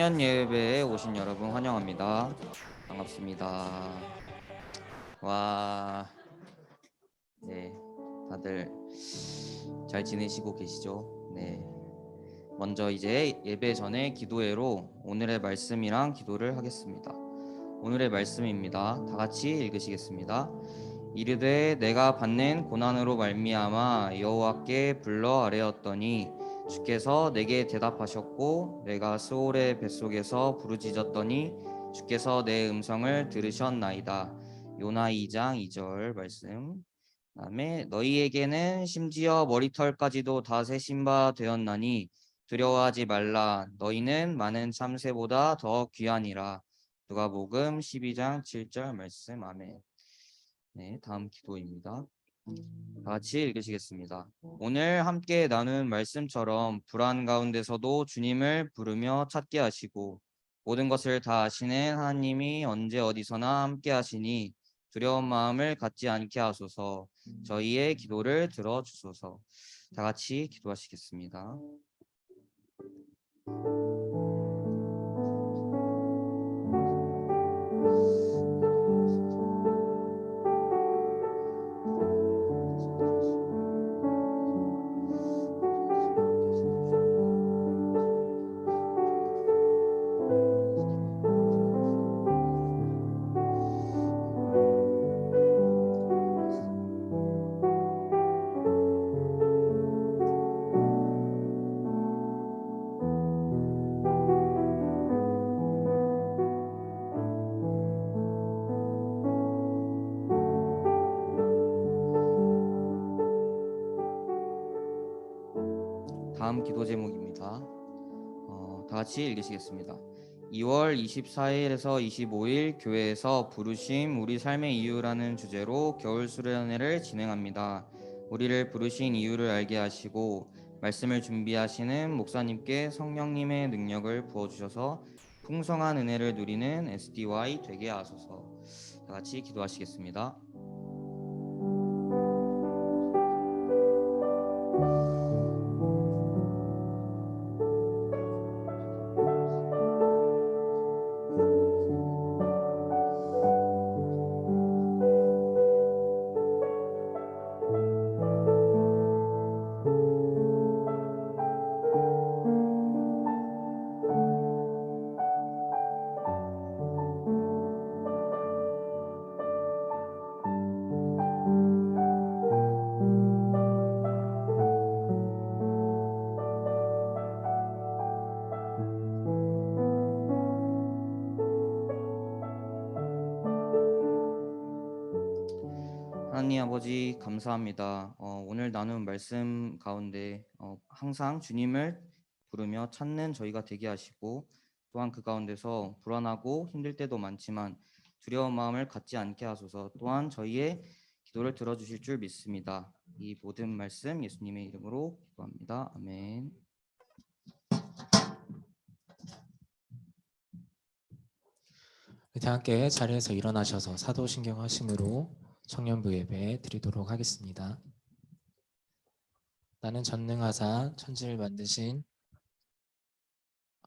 청년 예배에 오신 여러분 환영합니다. 반갑습니다. 와, 네, 다들 잘 지내시고 계시죠? 네. 먼저 이제 예배 전에 기도회로 오늘의 말씀이랑 기도를 하겠습니다. 오늘의 말씀입니다. 다 같이 읽으시겠습니다. 이르되 내가 받는 고난으로 말미암아 여호와께 불러 아뢰었더니 주께서 내게 대답하셨고 내가 스올의 뱃속에서 부르짖었더니 주께서 내 음성을 들으셨나이다. 요나 2장 2절 말씀. 그다음에 너희에게는 심지어 머리털까지도 다 세신 바 되었나니 두려워하지 말라. 너희는 많은 참새보다 더 귀하니라. 누가복음 12장 7절 말씀. 아멘. 네, 다음 기도입니다. 다 같이 읽으시겠습니다. 오늘 함께 나눈 말씀처럼 불안 가운데서도 주님을 부르며 찾게 하시고 모든 것을 다 아시는 하나님이 언제 어디서나 함께 하시니 두려운 마음을 갖지 않게 하소서. 저희의 기도를 들어주소서. 다 같이 기도하시겠습니다. 다음 기도 제목입니다. 다 같이 읽으시겠습니다. 2월 24일에서 25일 교회에서 부르심 우리 삶의 이유라는 주제로 겨울 수련회를 진행합니다. 우리를 부르신 이유를 알게 하시고 말씀을 준비하시는 목사님께 성령님의 능력을 부어주셔서 풍성한 은혜를 누리는 SDY 되게 하소서. 다 같이 기도하시겠습니다. 하나님 아버지 감사합니다. 오늘 나눈 말씀 가운데 항상 주님을 부르며 찾는 저희가 되게 하시고 또한 그 가운데서 불안하고 힘들 때도 많지만 두려운 마음을 갖지 않게 하소서. 또한 저희의 기도를 들어주실 줄 믿습니다. 이 모든 말씀 예수님의 이름으로 기도합니다. 아멘. 다 함께 자리에서 일어나셔서 사도신경 하심으로 청년부 예배 드리도록 하겠습니다. 나는 전능하사 천지를 만드신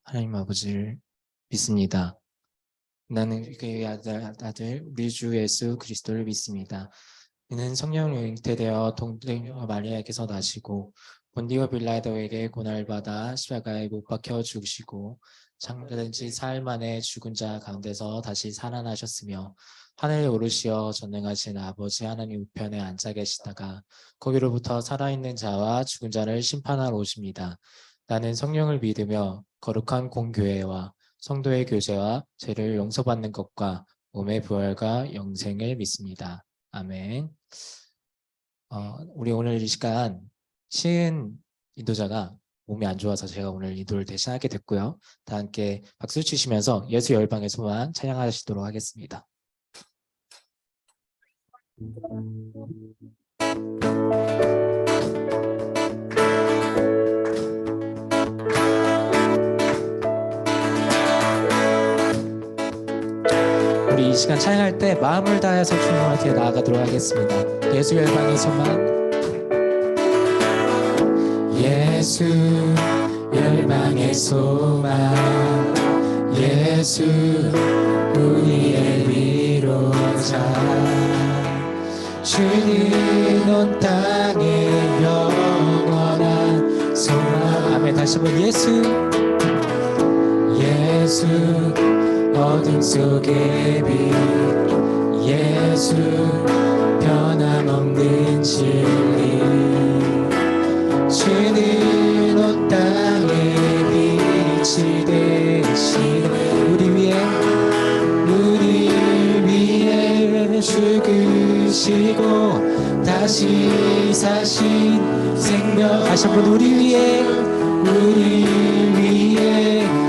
하나님 아버지를 믿습니다. 나는 그의 아들 우리 주 예수 그리스도를 믿습니다. 이는 성령으로 잉태되어 동정녀 마리아에게서 나시고 본디오 빌라도에게 고난을 받아 십자가에 못 박혀 죽으시고 장사된 지 사흘 만에 죽은 자 가운데서 다시 살아나셨으며 하늘에 오르시어 전능하신 아버지 하나님 우편에 앉아 계시다가 거기로부터 살아있는 자와 죽은 자를 심판하러 오십니다. 나는 성령을 믿으며 거룩한 공교회와 성도의 교제와 죄를 용서받는 것과 몸의 부활과 영생을 믿습니다. 아멘. 우리 오늘 이 시간 시은 인도자가 몸이 안 좋아서 제가 오늘 인도를 대신하게 됐고요. 다 함께 박수 치시면서 예수 열방의 소망 찬양하시도록 하겠습니다. 우리 이 시간 찬양할 때 마음을 다해서 주님 앞에 나아가도록 하겠습니다. 예수 열방의 소망. 예수 열방의 소망 예수 우리의 위로자 주는 온 땅에 영원한 소망. 아멘. 다시 한번 예수 예수 어둠 속의 빛 예수 변함없는 진리 주는 온 땅에 빛이 되시네 우리 위에 죽으시고 다시 사신 생명. 다시 한번 우리 위에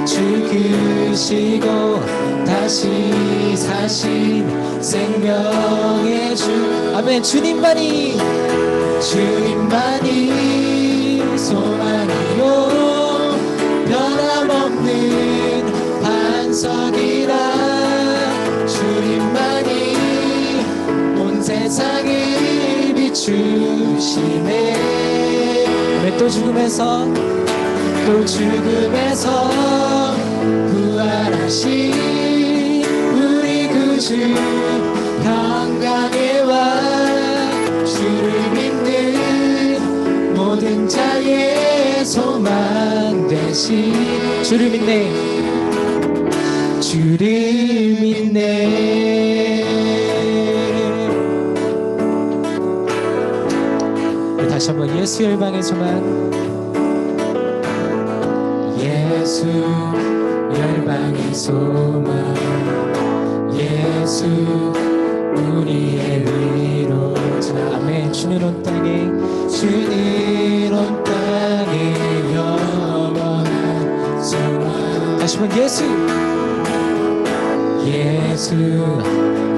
죽으시고 다시 사신 생명의 주. 아멘. 주님만이 소망이요 변함없는 반석이라 주님만이 온 세상을 비추시네. 아멘. 또 죽음에서 부활하신 우리 구주 평강의 왕 주를 믿는 모든 자의 소망 되신 주를 믿네. 다시 한번 예수 열방의 소망. 예수 열방의 소망 예수 우리의 위로자. 아멘. 주는 온 땅에 영원한 소망. 다시 한번 예수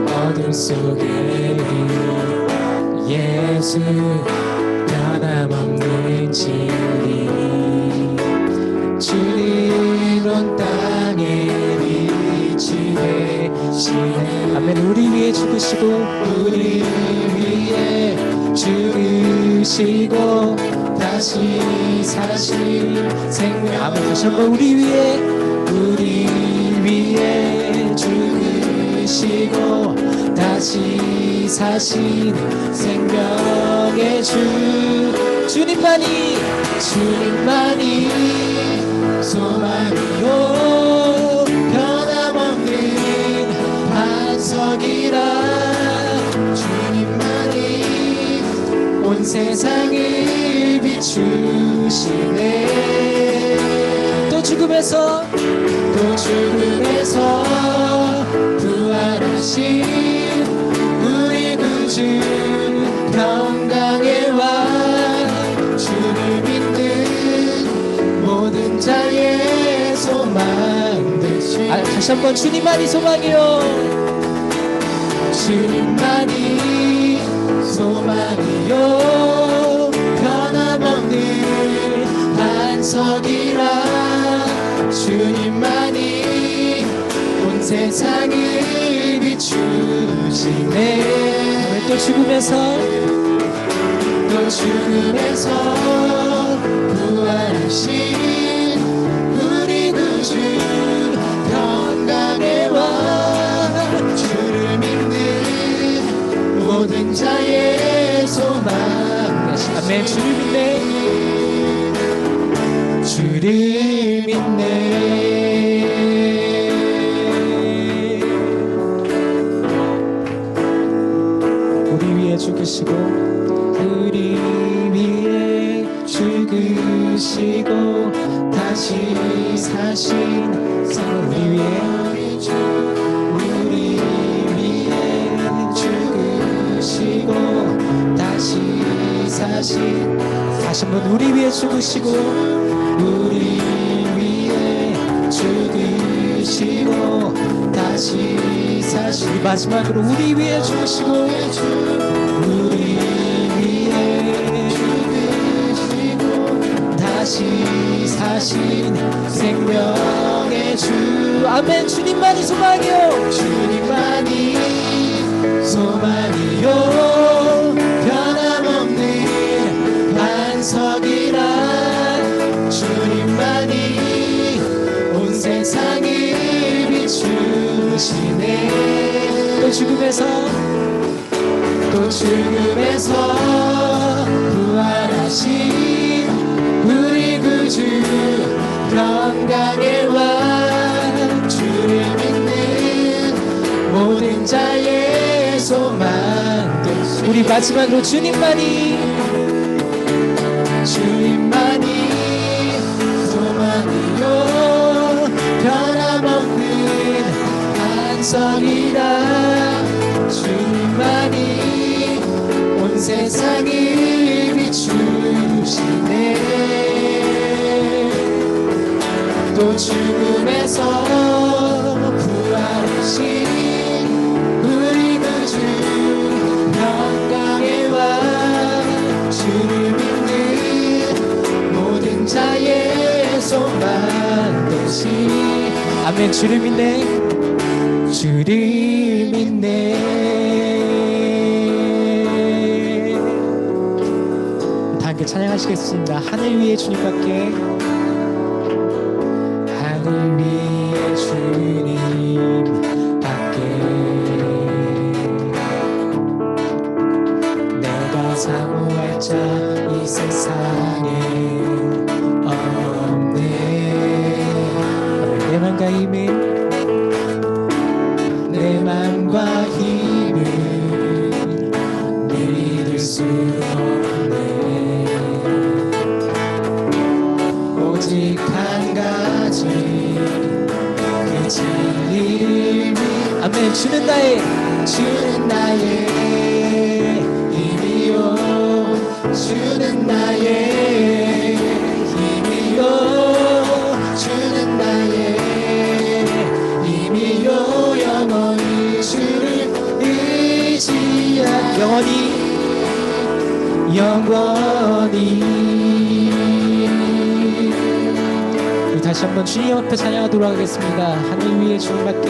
어둠 속의 빛 예수 변함없는 진리 주님 온 땅에 빛이 되시네. 아멘. 우리 위에 죽으시고 다시 사신 생명. 아멘. 다시 한번 우리 위에 죽으시고 다시 사신 생명의 주. 주님만이 소망이요 변함없는 반석이라 주님만이 온 세상을 비추시네. 또 죽음에서 부활하신 우리 구주 평강의 왕 주를 믿는 모든 자의 소망 되신. 다시 한번 주님만이 소망이요 변함없는 반석이라 주님만이 온 세상을 비추시네. 또 죽음에서 부활하신 우리 구주 평강의 왕 주를 믿는 모든 자의 소망. 아멘. 주를 믿네. 우리 위에 죽으시고 다시 사신 우리 위에 죽으시고 다시 사신. 다시 한번 우리 위에 죽으시고 다시 사신. 마지막으로 우리 위에 죽으시고 다시 사신 생명의 주. 아멘. 주님만이 소망이요 변함없는 반석이라 주님만이 온 세상을 또 죽음에서 부활하신 우리 구주 평강의 왕 주를 믿는 모든 자의 소망 되시 우리 마지막으로 주님만이 소망이요 변함없는 안성이라 주님만이 온 세상을 비추시네 또 죽음에서 부활하신 우리 구주 평강의 왕 주를 믿는 모든 자의 소망 되시 아멘 주를 믿네 주를 믿네 다 함께 찬양하시겠습니다. 하늘 위에 주님밖에 하늘 위에 주님밖에 내가 사모할 자 이 세상에 없네 내 맘과 힘을 내 맘과 힘을 믿을 수 없네 오직 한 가지 그 진리를 아멘 주는 나의 힘이요 주는 나의 힘이요 주는 나의 힘이요 영원히 주를 의지하 영원히 우리 다시 한번 주님 앞에 찬양하도록 하겠습니다. 하늘 위에 주님밖에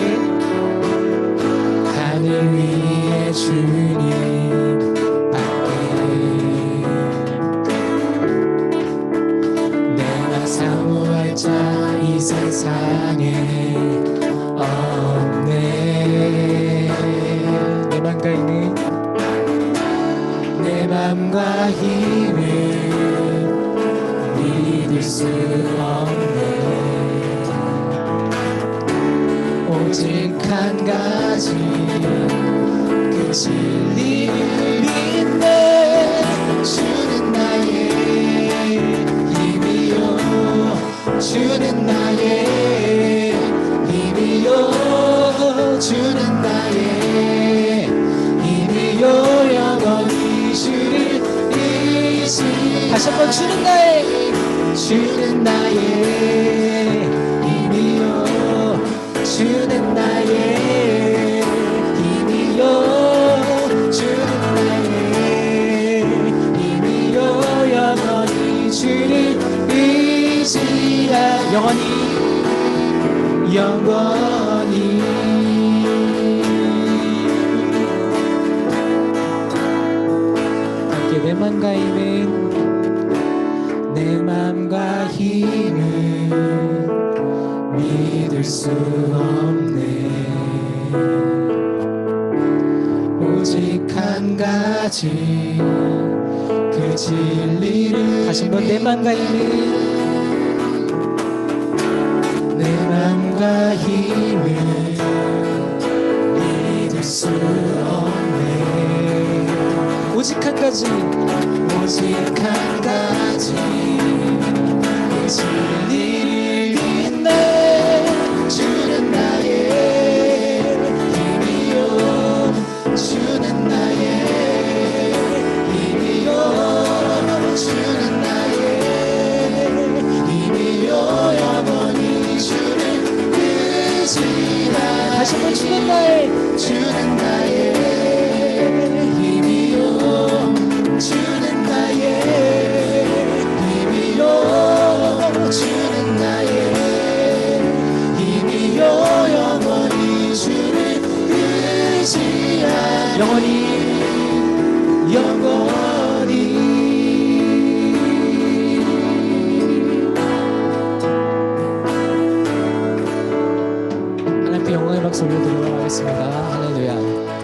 하늘 위에 주님밖에 내가 사모할 자 이 세상에 없네 내 맘과 힘을 믿을 수 없네 오직 한 가지 그 진리를 믿네 주는 나의 힘이요 주는 나의 힘이요 주는 나의 힘이요 영원히 주를 의지 다시 한번 주는 나의 힘이요 주는 나의 힘이요 주는 나의 힘이요 영원히 주를 의지하 영원히 함께 내 맘과 힘을 믿을 수 없네 오직 한 가지 그 진리를 다시 한번 내 맘과 힘을 믿을 수 없네 오직 한 가지 그 진리를 믿네 주는 나의 힘이요 주는 나의 힘이요 주는 나의 힘이요 영원히 주를 의지하 다시 한번 주는 나의 힘이요 주는 나의 힘이요 주는 나의 힘이요 영원히 주를 의지하 영원히 하나님께 영광의 박수 올려드리도록 하겠습니다. 할렐루야.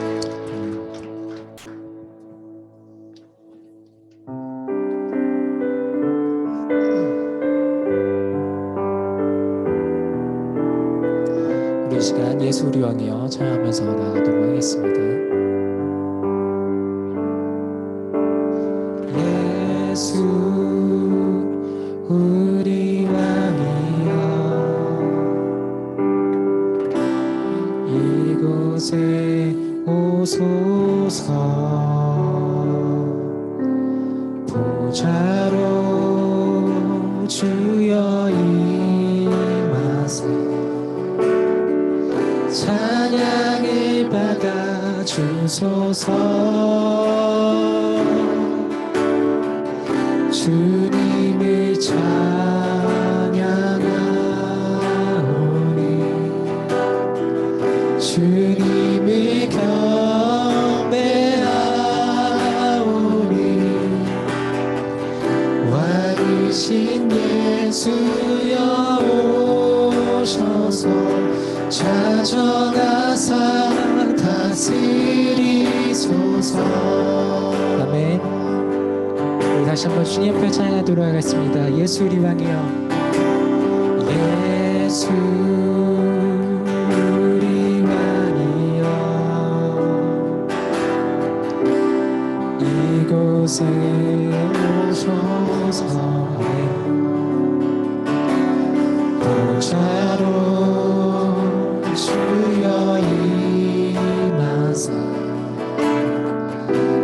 오소서. 보좌로 주여 임하세. 찬양을 받아 주소서. 주님을 찬양하오니 주님을 경배하오니 왕이신 예수여 오셔서 찾아가사 다스리소서. 아멘. 우리 다시 한번 주님 앞에 찬양하도록 하겠습니다. 예수 우리 왕이여. 예수 우리 왕이여. 이곳에 오셔서 보좌로 주여 임하사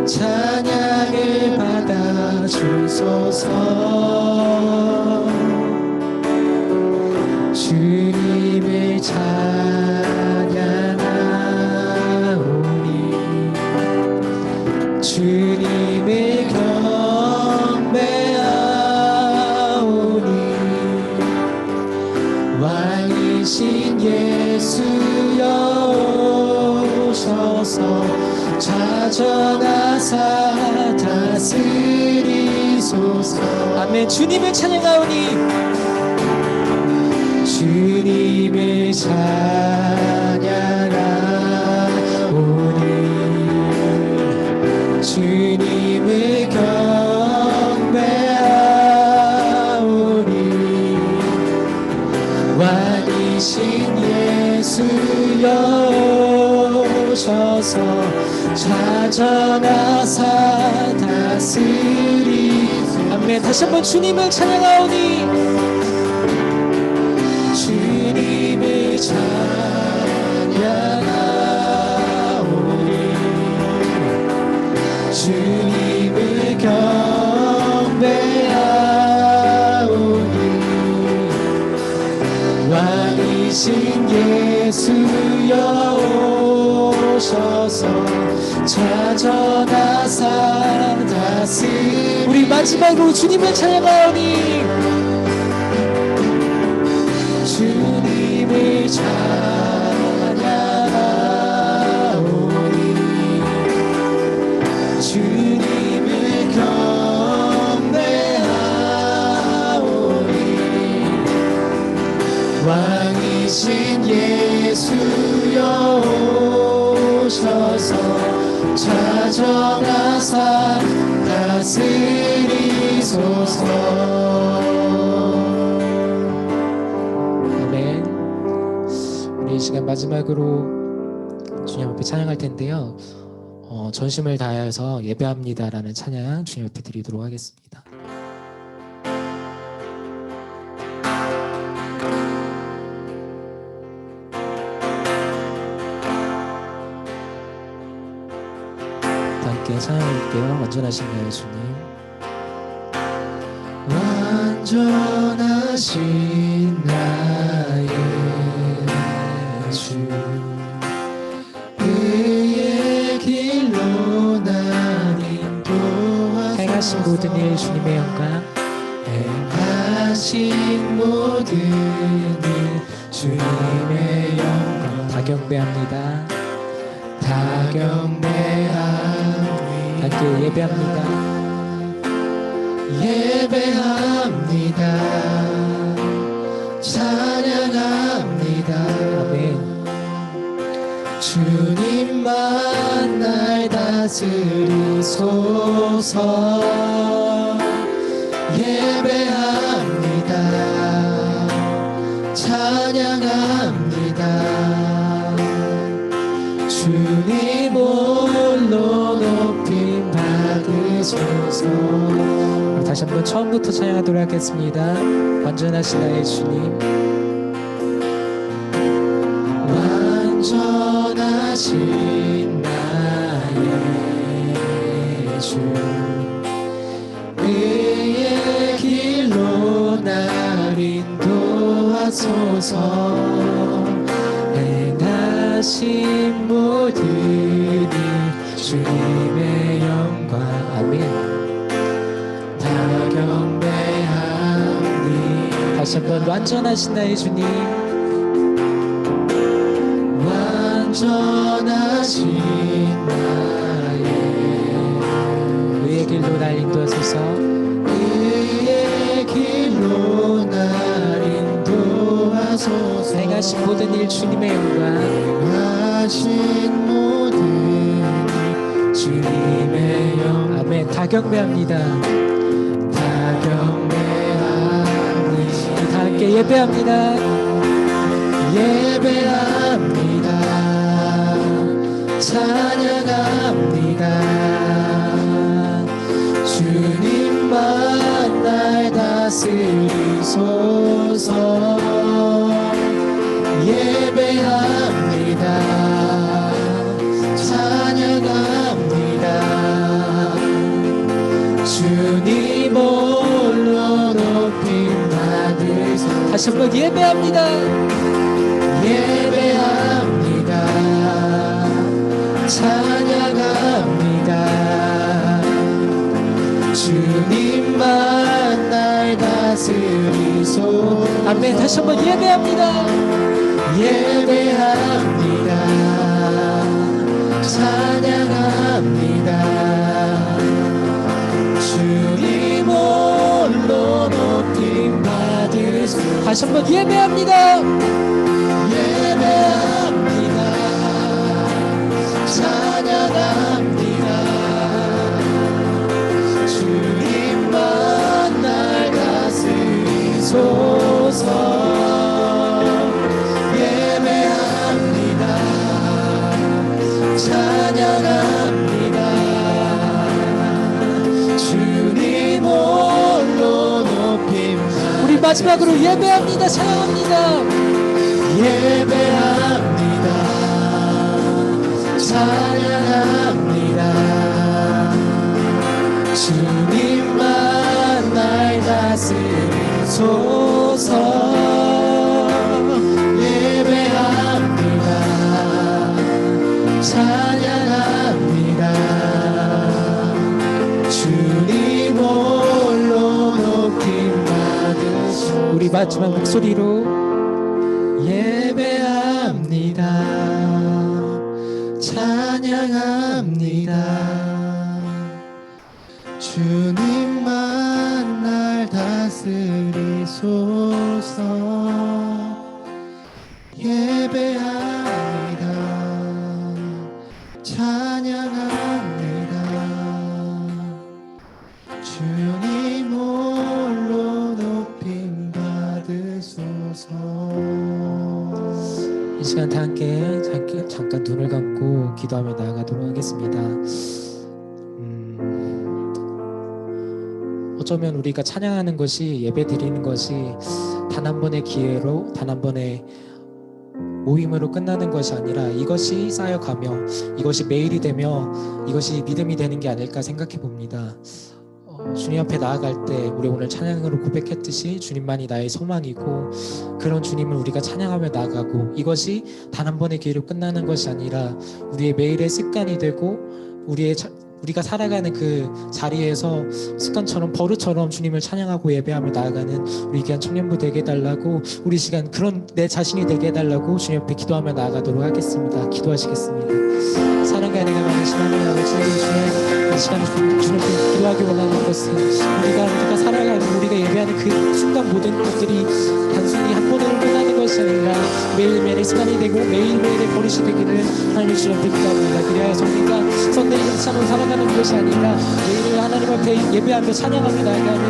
찬양을 받아 주소서. 주님을 찬양하오니 주님을 경배하오니 왕이신 예수여 오셔서 찾아가사 다스리소서. 아멘. 주님을 찬양하오니 주님을 찬양하오니 주님을 경배하오니 왕이신 예수여 오셔서 찾아가사 다스리소서. 아멘. 다시 한번 주님을 찬양하오니 주님을 찬양하오니 주님을 경배하오니 왕이신 예수여 오셔서 찾아가사 다스리. 우리 마지막으로 주님을 찬양하오니 주님을 찬양하오니 주님을 경배하오니 왕이신 예수여 오셔서 찾아가사 다스리소서. 아멘. 우리 이 시간 마지막으로 주님 앞에 찬양할 텐데요. 전심을 다해서 예배합니다라는 찬양 주님 앞에 드리도록 하겠습니다. 함께 찬양할게요. 완전하신가요, 주님? 완전하신 나의 주, 그의 길로 난 인도하사. 행하신 모든 일 주님의 영광, 행하신 모든 일 주님의 영광 다 경배합니다. 다 경배합니다. 함께 예배합니다. 예배합니다. 찬양합니다. 아멘. 주님만 날 다스리소서. 예배합니다. 찬양합니다. 주님 홀로 높임 받으소서. 다시 한번 처음부터 찬양하도록 하겠습니다. 완전하신 나의 주님, 완전하신 나의 주님의 영광 아멘. 다 경배하니. 다시 한번 완전하신 나의 주님, 완전하신 나의 의의 길로 날 인도하소서. 의의 길로 날 인도하소서. 행하신 모든 일 주님의 영광, 행하신 모든 일 주님의 영광 아멘. 다 경배합니다. 다 경배하니. 다 함께 예배합니다. 예배합니다. 찬양합니다. 주님만 날 다스리소서. 예배합니다. 찬양합니다. 주님 홀로 높임 받으소서. 다시 한번 예배합니다. 예배합니다. 찬양합니다. 주님만 날 다스리소. 아멘. 다시 한번 예배합니다. 예배합니다. 찬양합니다. 주님 홀로 높임 받으소. 다시 한번 예배합니다. 예배합니다. 찬양합니다. 주님만 날 다스리소서. 예배합니다. 찬양합니다. 주님 홀로 높임. 우리 마지막으로 예배합니다. 찬양합니다. 예배합니다. 찬양합니다. 주님만 날 다스리소서. 예배합니다. 찬양합니다. 주님 홀로 높임 받으소. 우리 마지막 목소리로 예배합니다. 찬양합니다. 주님만 날 다스리소서. 예배합니다. 찬양합니다. 주님 홀로 높임 받으소서. 이 시간 다 함께 잠깐 눈을 감고 기도하며 나아가도록 하겠습니다. 어쩌면 우리가 찬양하는 것이, 예배 드리는 것이 단 한 번의 기회로, 단 한 번의 모임으로 끝나는 것이 아니라 이것이 쌓여가며 이것이 매일이 되며 이것이 믿음이 되는 게 아닐까 생각해 봅니다. 주님 앞에 나아갈 때 우리 오늘 찬양으로 고백했듯이 주님만이 나의 소망이고, 그런 주님을 우리가 찬양하며 나아가고, 이것이 단 한 번의 기회로 끝나는 것이 아니라 우리의 매일의 습관이 되고, 우리가 살아가는 그 자리에서 습관처럼, 버릇처럼 주님을 찬양하고 예배하며 나아가는 우리 귀한 청년부 되게 해달라고, 우리 시간 그런 내 자신이 되게 해달라고 주님 앞에 기도하며 나아가도록 하겠습니다. 기도하시겠습니다. 사랑과 은혜가 많으신 하나님 아버지, 주의 이 시간 주님께 기도하기 원하는 것은 우리가 살아가고 우리가 예배하는 그 순간 모든 것들이 단순히 한 번으로 끝나는 것이 아니라 매일매일의 습관이 되고 매일매일의 버릇이 되기를 하나님 주님 앞에 기도합니다. 그래야 성리가 성내리 그리스도로 살아가는 것이 아니라 매일 하나님 앞에 예배하며 찬양하며 나아가는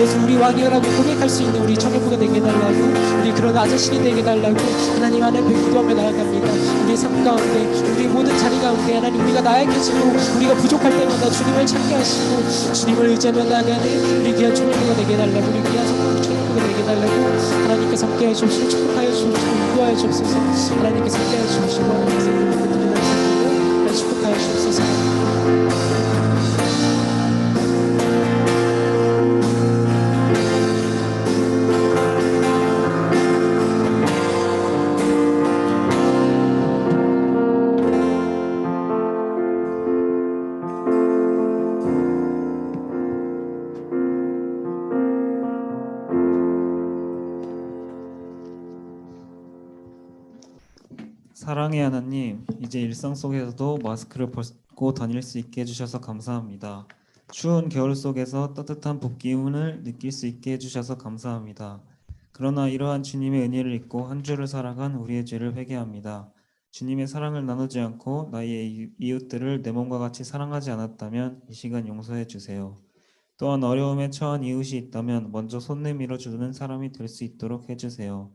예수 우리 왕이라고 고백할 수 있는 우리 청년부가 되게 해달라고, 우리 그런 아저씨이 되게 해달라고 하나님 앞에 기도하며 나아갑니다. 우리의 삶 가운데, 우리 모든 자리 가운데 하나님, 우리가 나약해지고 우리가 부족할 때마다 주님을 찾게 하시고 주님을 의지하며 나아가는 우리 귀한 청년부가 되게 해달라고, 우리 귀한 청년부가 되게 해달라고 하나님께서 함께하여 주시고 축복하여 주시고 인도하여 주옵소서. 하나님께서 함께하여 주시고 하나님께서 인도하여 축복하여 주옵소서. 사랑의 하나님, 이제 일상 속에서도 마스크를 벗고 다닐 수 있게 해주셔서 감사합니다. 추운 겨울 속에서 따뜻한 붓 기운을 느낄 수 있게 해주셔서 감사합니다. 그러나 이러한 주님의 은혜를 잊고 한 주를 살아간 우리의 죄를 회개합니다. 주님의 사랑을 나누지 않고 나의 이웃들을 내 몸과 같이 사랑하지 않았다면 이 시간 용서해 주세요. 또한 어려움에 처한 이웃이 있다면 먼저 손 내밀어 주는 사람이 될 수 있도록 해주세요.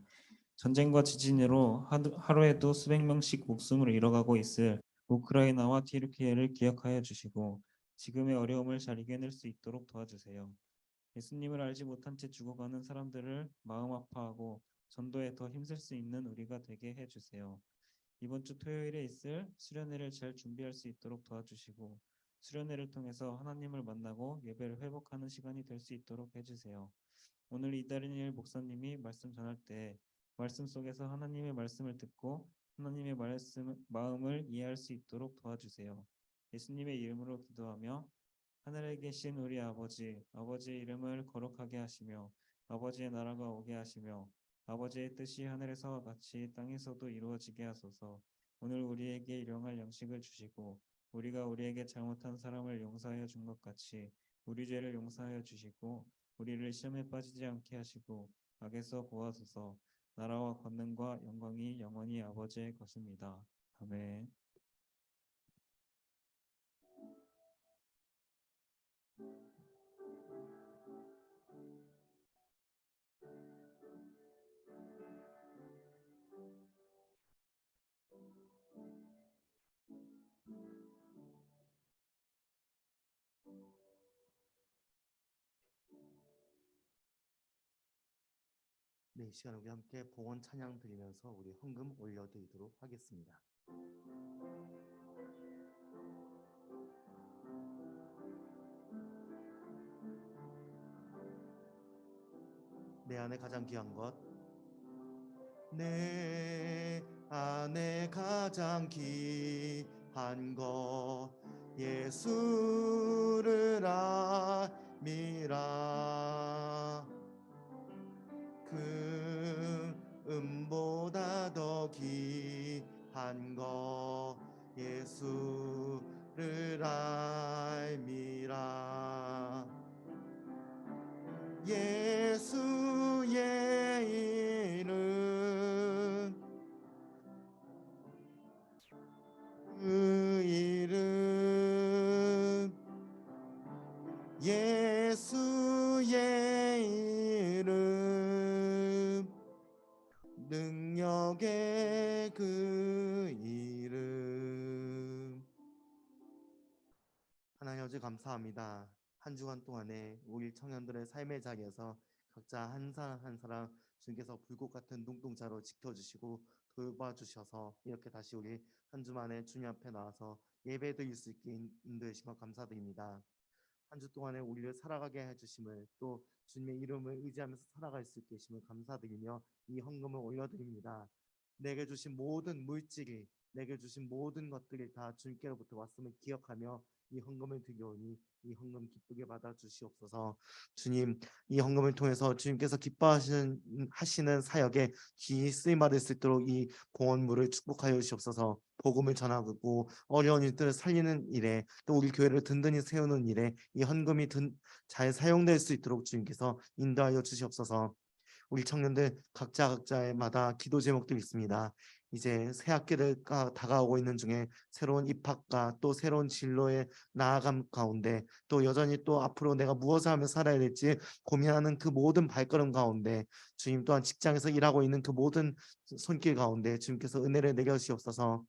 전쟁과 지진으로 하루에도 수백 명씩 목숨을 잃어가고 있을 우크라이나와 튀르키예를 기억하여 주시고 지금의 어려움을 잘 이겨낼 수 있도록 도와주세요. 예수님을 알지 못한 채 죽어가는 사람들을 마음 아파하고 전도에 더 힘쓸 수 있는 우리가 되게 해주세요. 이번 주 토요일에 있을 수련회를 잘 준비할 수 있도록 도와주시고 수련회를 통해서 하나님을 만나고 예배를 회복하는 시간이 될 수 있도록 해주세요. 오늘 이다리엘 목사님이 말씀 전할 때 말씀 속에서 하나님의 말씀을 듣고 하나님의 마음을 이해할 수 있도록 도와주세요. 예수님의 이름으로 기도하며 하늘에 계신 우리 아버지, 아버지의 이름을 거룩하게 하시며 아버지의 나라가 오게 하시며 아버지의 뜻이 하늘에서와 같이 땅에서도 이루어지게 하소서. 오늘 우리에게 일용할 양식을 주시고 우리가 우리에게 잘못한 사람을 용서하여 준 것 같이 우리 죄를 용서하여 주시고 우리를 시험에 빠지지 않게 하시고 악에서 구하소서. 나라와 권능과 영광이 영원히 아버지의 것입니다. 아멘. 네, 이 시간 우리 함께 봉헌 찬양 드리면서 우리 헌금 올려드리도록 하겠습니다. 내 안에 가장 귀한 것, 내 안에 가장 귀한 것 예수를 알미라. 금보다 더 귀한 것 예수를 알미라. 예수의 이름, 그 이름, 예수의 이름, 능력의 그 이름. 하나님 아버지 감사합니다. 한 주간 동안에 우리 청년들의 삶의 자리에서 각자 한 사람 한 사람 주님께서 불꽃 같은 눈동자로 지켜주시고 돌봐주셔서 이렇게 다시 우리 한 주 만에 주님 앞에 나와서 예배드릴 수 있게 인도해 주신 것 감사드립니다. 한 주 동안에 우리를 살아가게 해주심을, 또 주님의 이름을 의지하면서 살아갈 수 있게 해주심을 감사드리며 이 헌금을 올려드립니다. 내게 주신 모든 물질이, 내게 주신 모든 것들이 다 주님께로부터 왔음을 기억하며 이 헌금을 드리오니 이 헌금 기쁘게 받아 주시옵소서. 주님, 이 헌금을 통해서 주님께서 기뻐하시는 사역에 귀히 쓰임 받을 수 있도록 이 공헌물을 축복하여 주시옵소서. 복음을 전하고 어려운 일들을 살리는 일에, 또 우리 교회를 든든히 세우는 일에 이 헌금이 잘 사용될 수 있도록 주님께서 인도하여 주시옵소서. 우리 청년들 각자마다 기도 제목들이 있습니다. 이제 새 학기를 다가오고 있는 중에 새로운 입학과 또 새로운 진로의 나아감 가운데, 또 여전히 또 앞으로 내가 무엇을 하며 살아야 될지 고민하는 그 모든 발걸음 가운데, 주님 또한 직장에서 일하고 있는 그 모든 손길 가운데 주님께서 은혜를 내려주시옵소서.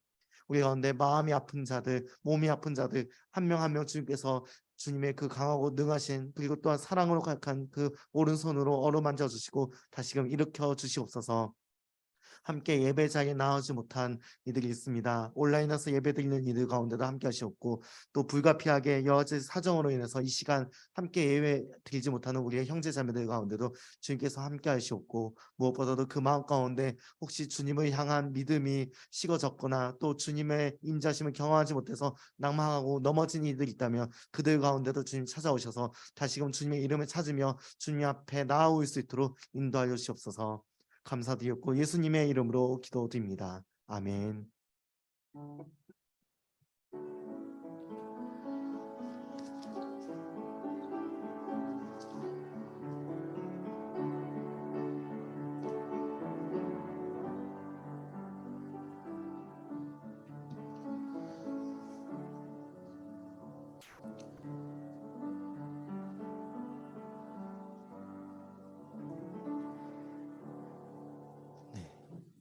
우리 가운데 마음이 아픈 자들, 몸이 아픈 자들 한 명 한 명 주님께서 주님의 그 강하고 능하신, 그리고 또한 사랑으로 가득한 그 오른손으로 어루만져 주시고 다시금 일으켜 주시옵소서. 함께 예배자에 나오지 못한 이들이 있습니다. 온라인에서 예배드리는 이들 가운데도 함께 하시옵고, 또 불가피하게 여러 가지 사정으로 인해서 이 시간 함께 예배 드리지 못하는 우리의 형제자매들 가운데도 주님께서 함께 하시옵고, 무엇보다도 그 마음 가운데 혹시 주님을 향한 믿음이 식어졌거나 또 주님의 인자심을 경험하지 못해서 낭망하고 넘어진 이들이 있다면 그들 가운데도 주님 찾아오셔서 다시금 주님의 이름을 찾으며 주님 앞에 나아올 수 있도록 인도하여 주시옵소서. 감사드렸고 예수님의 이름으로 기도드립니다. 아멘.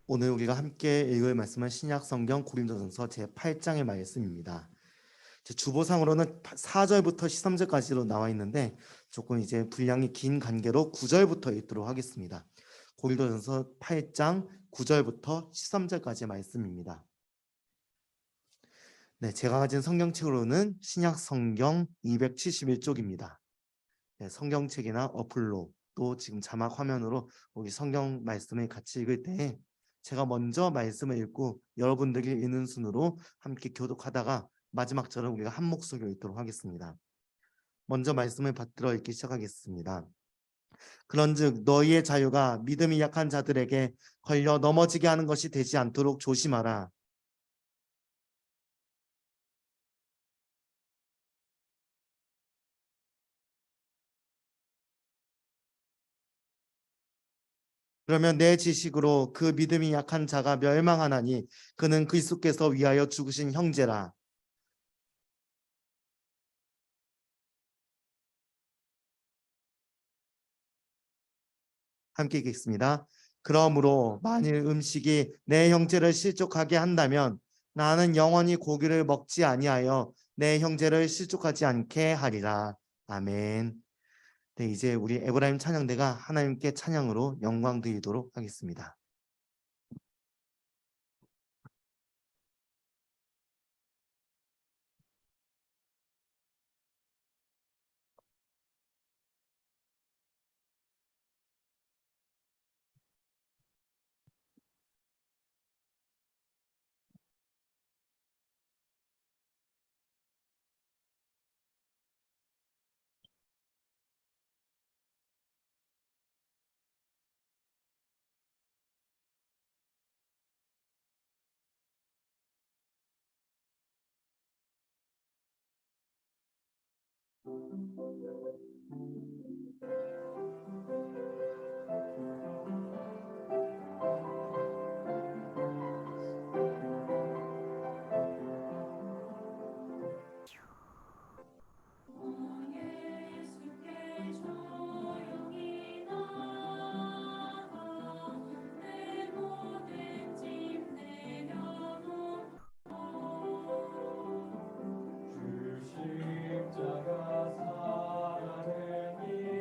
오늘 우리가 함께 읽을 말씀은 신약 성경 고린도전서 제 8장의 말씀입니다. 주보상으로는 4절부터 13절까지로 나와 있는데 조금 이제 분량이 긴 관계로 9절부터 읽도록 하겠습니다. 고린도전서 8장 9절부터 13절까지의 말씀입니다. 네, 제가 가진 성경책으로는 신약 성경 271쪽입니다. 네, 성경책이나 어플로 또 지금 자막 화면으로 우리 성경 말씀을 같이 읽을 때 제가 먼저 말씀을 읽고 여러분들이 읽는 순으로 함께 교독하다가 마지막 절은 우리가 한 목소리로 읽도록 하겠습니다. 먼저 말씀을 받들어 읽기 시작하겠습니다. 그런즉 너희의 자유가 믿음이 약한 자들에게 걸려 넘어지게 하는 것이 되지 않도록 조심하라. 그러면 내 지식으로 그 믿음이 약한 자가 멸망하나니 그는 그리스도께서 위하여 죽으신 형제라. 함께 읽겠습니다. 그러므로 만일 음식이 내 형제를 실족하게 한다면 나는 영원히 고기를 먹지 아니하여 내 형제를 실족하지 않게 하리라. 아멘. 네, 이제 우리 에브라임 찬양대가 하나님께 찬양으로 영광 드리도록 하겠습니다. 십자가 사랑을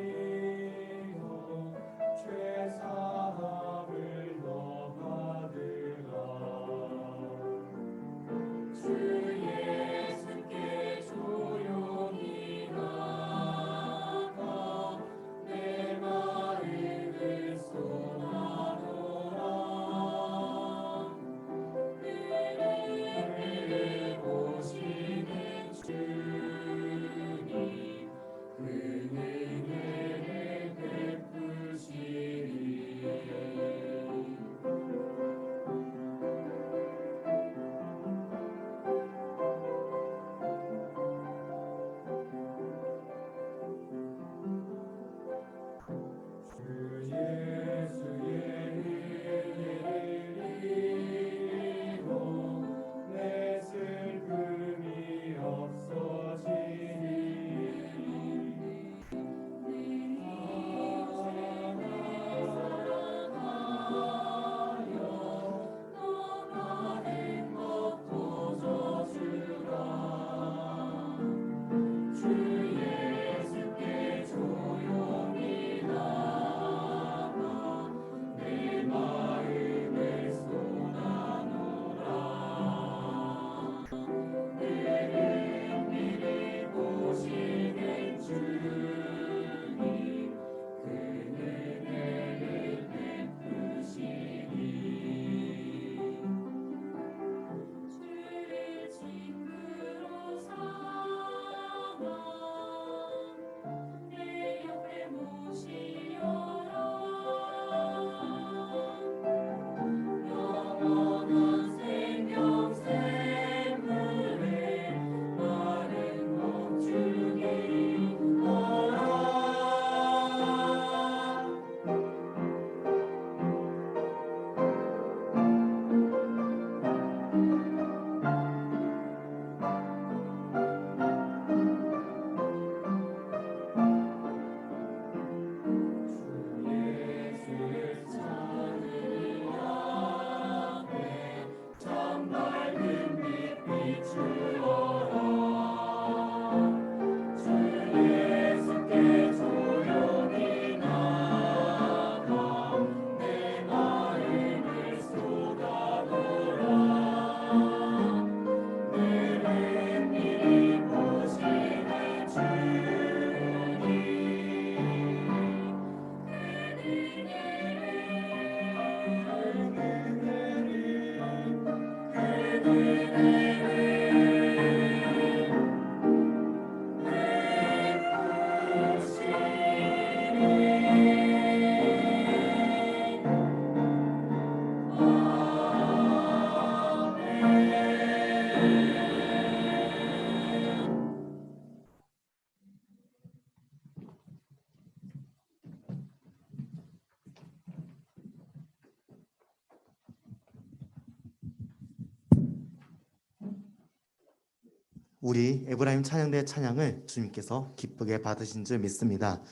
우리 에브라임 찬양대 찬양을 주님께서 기쁘게 받으신 줄 믿습니다.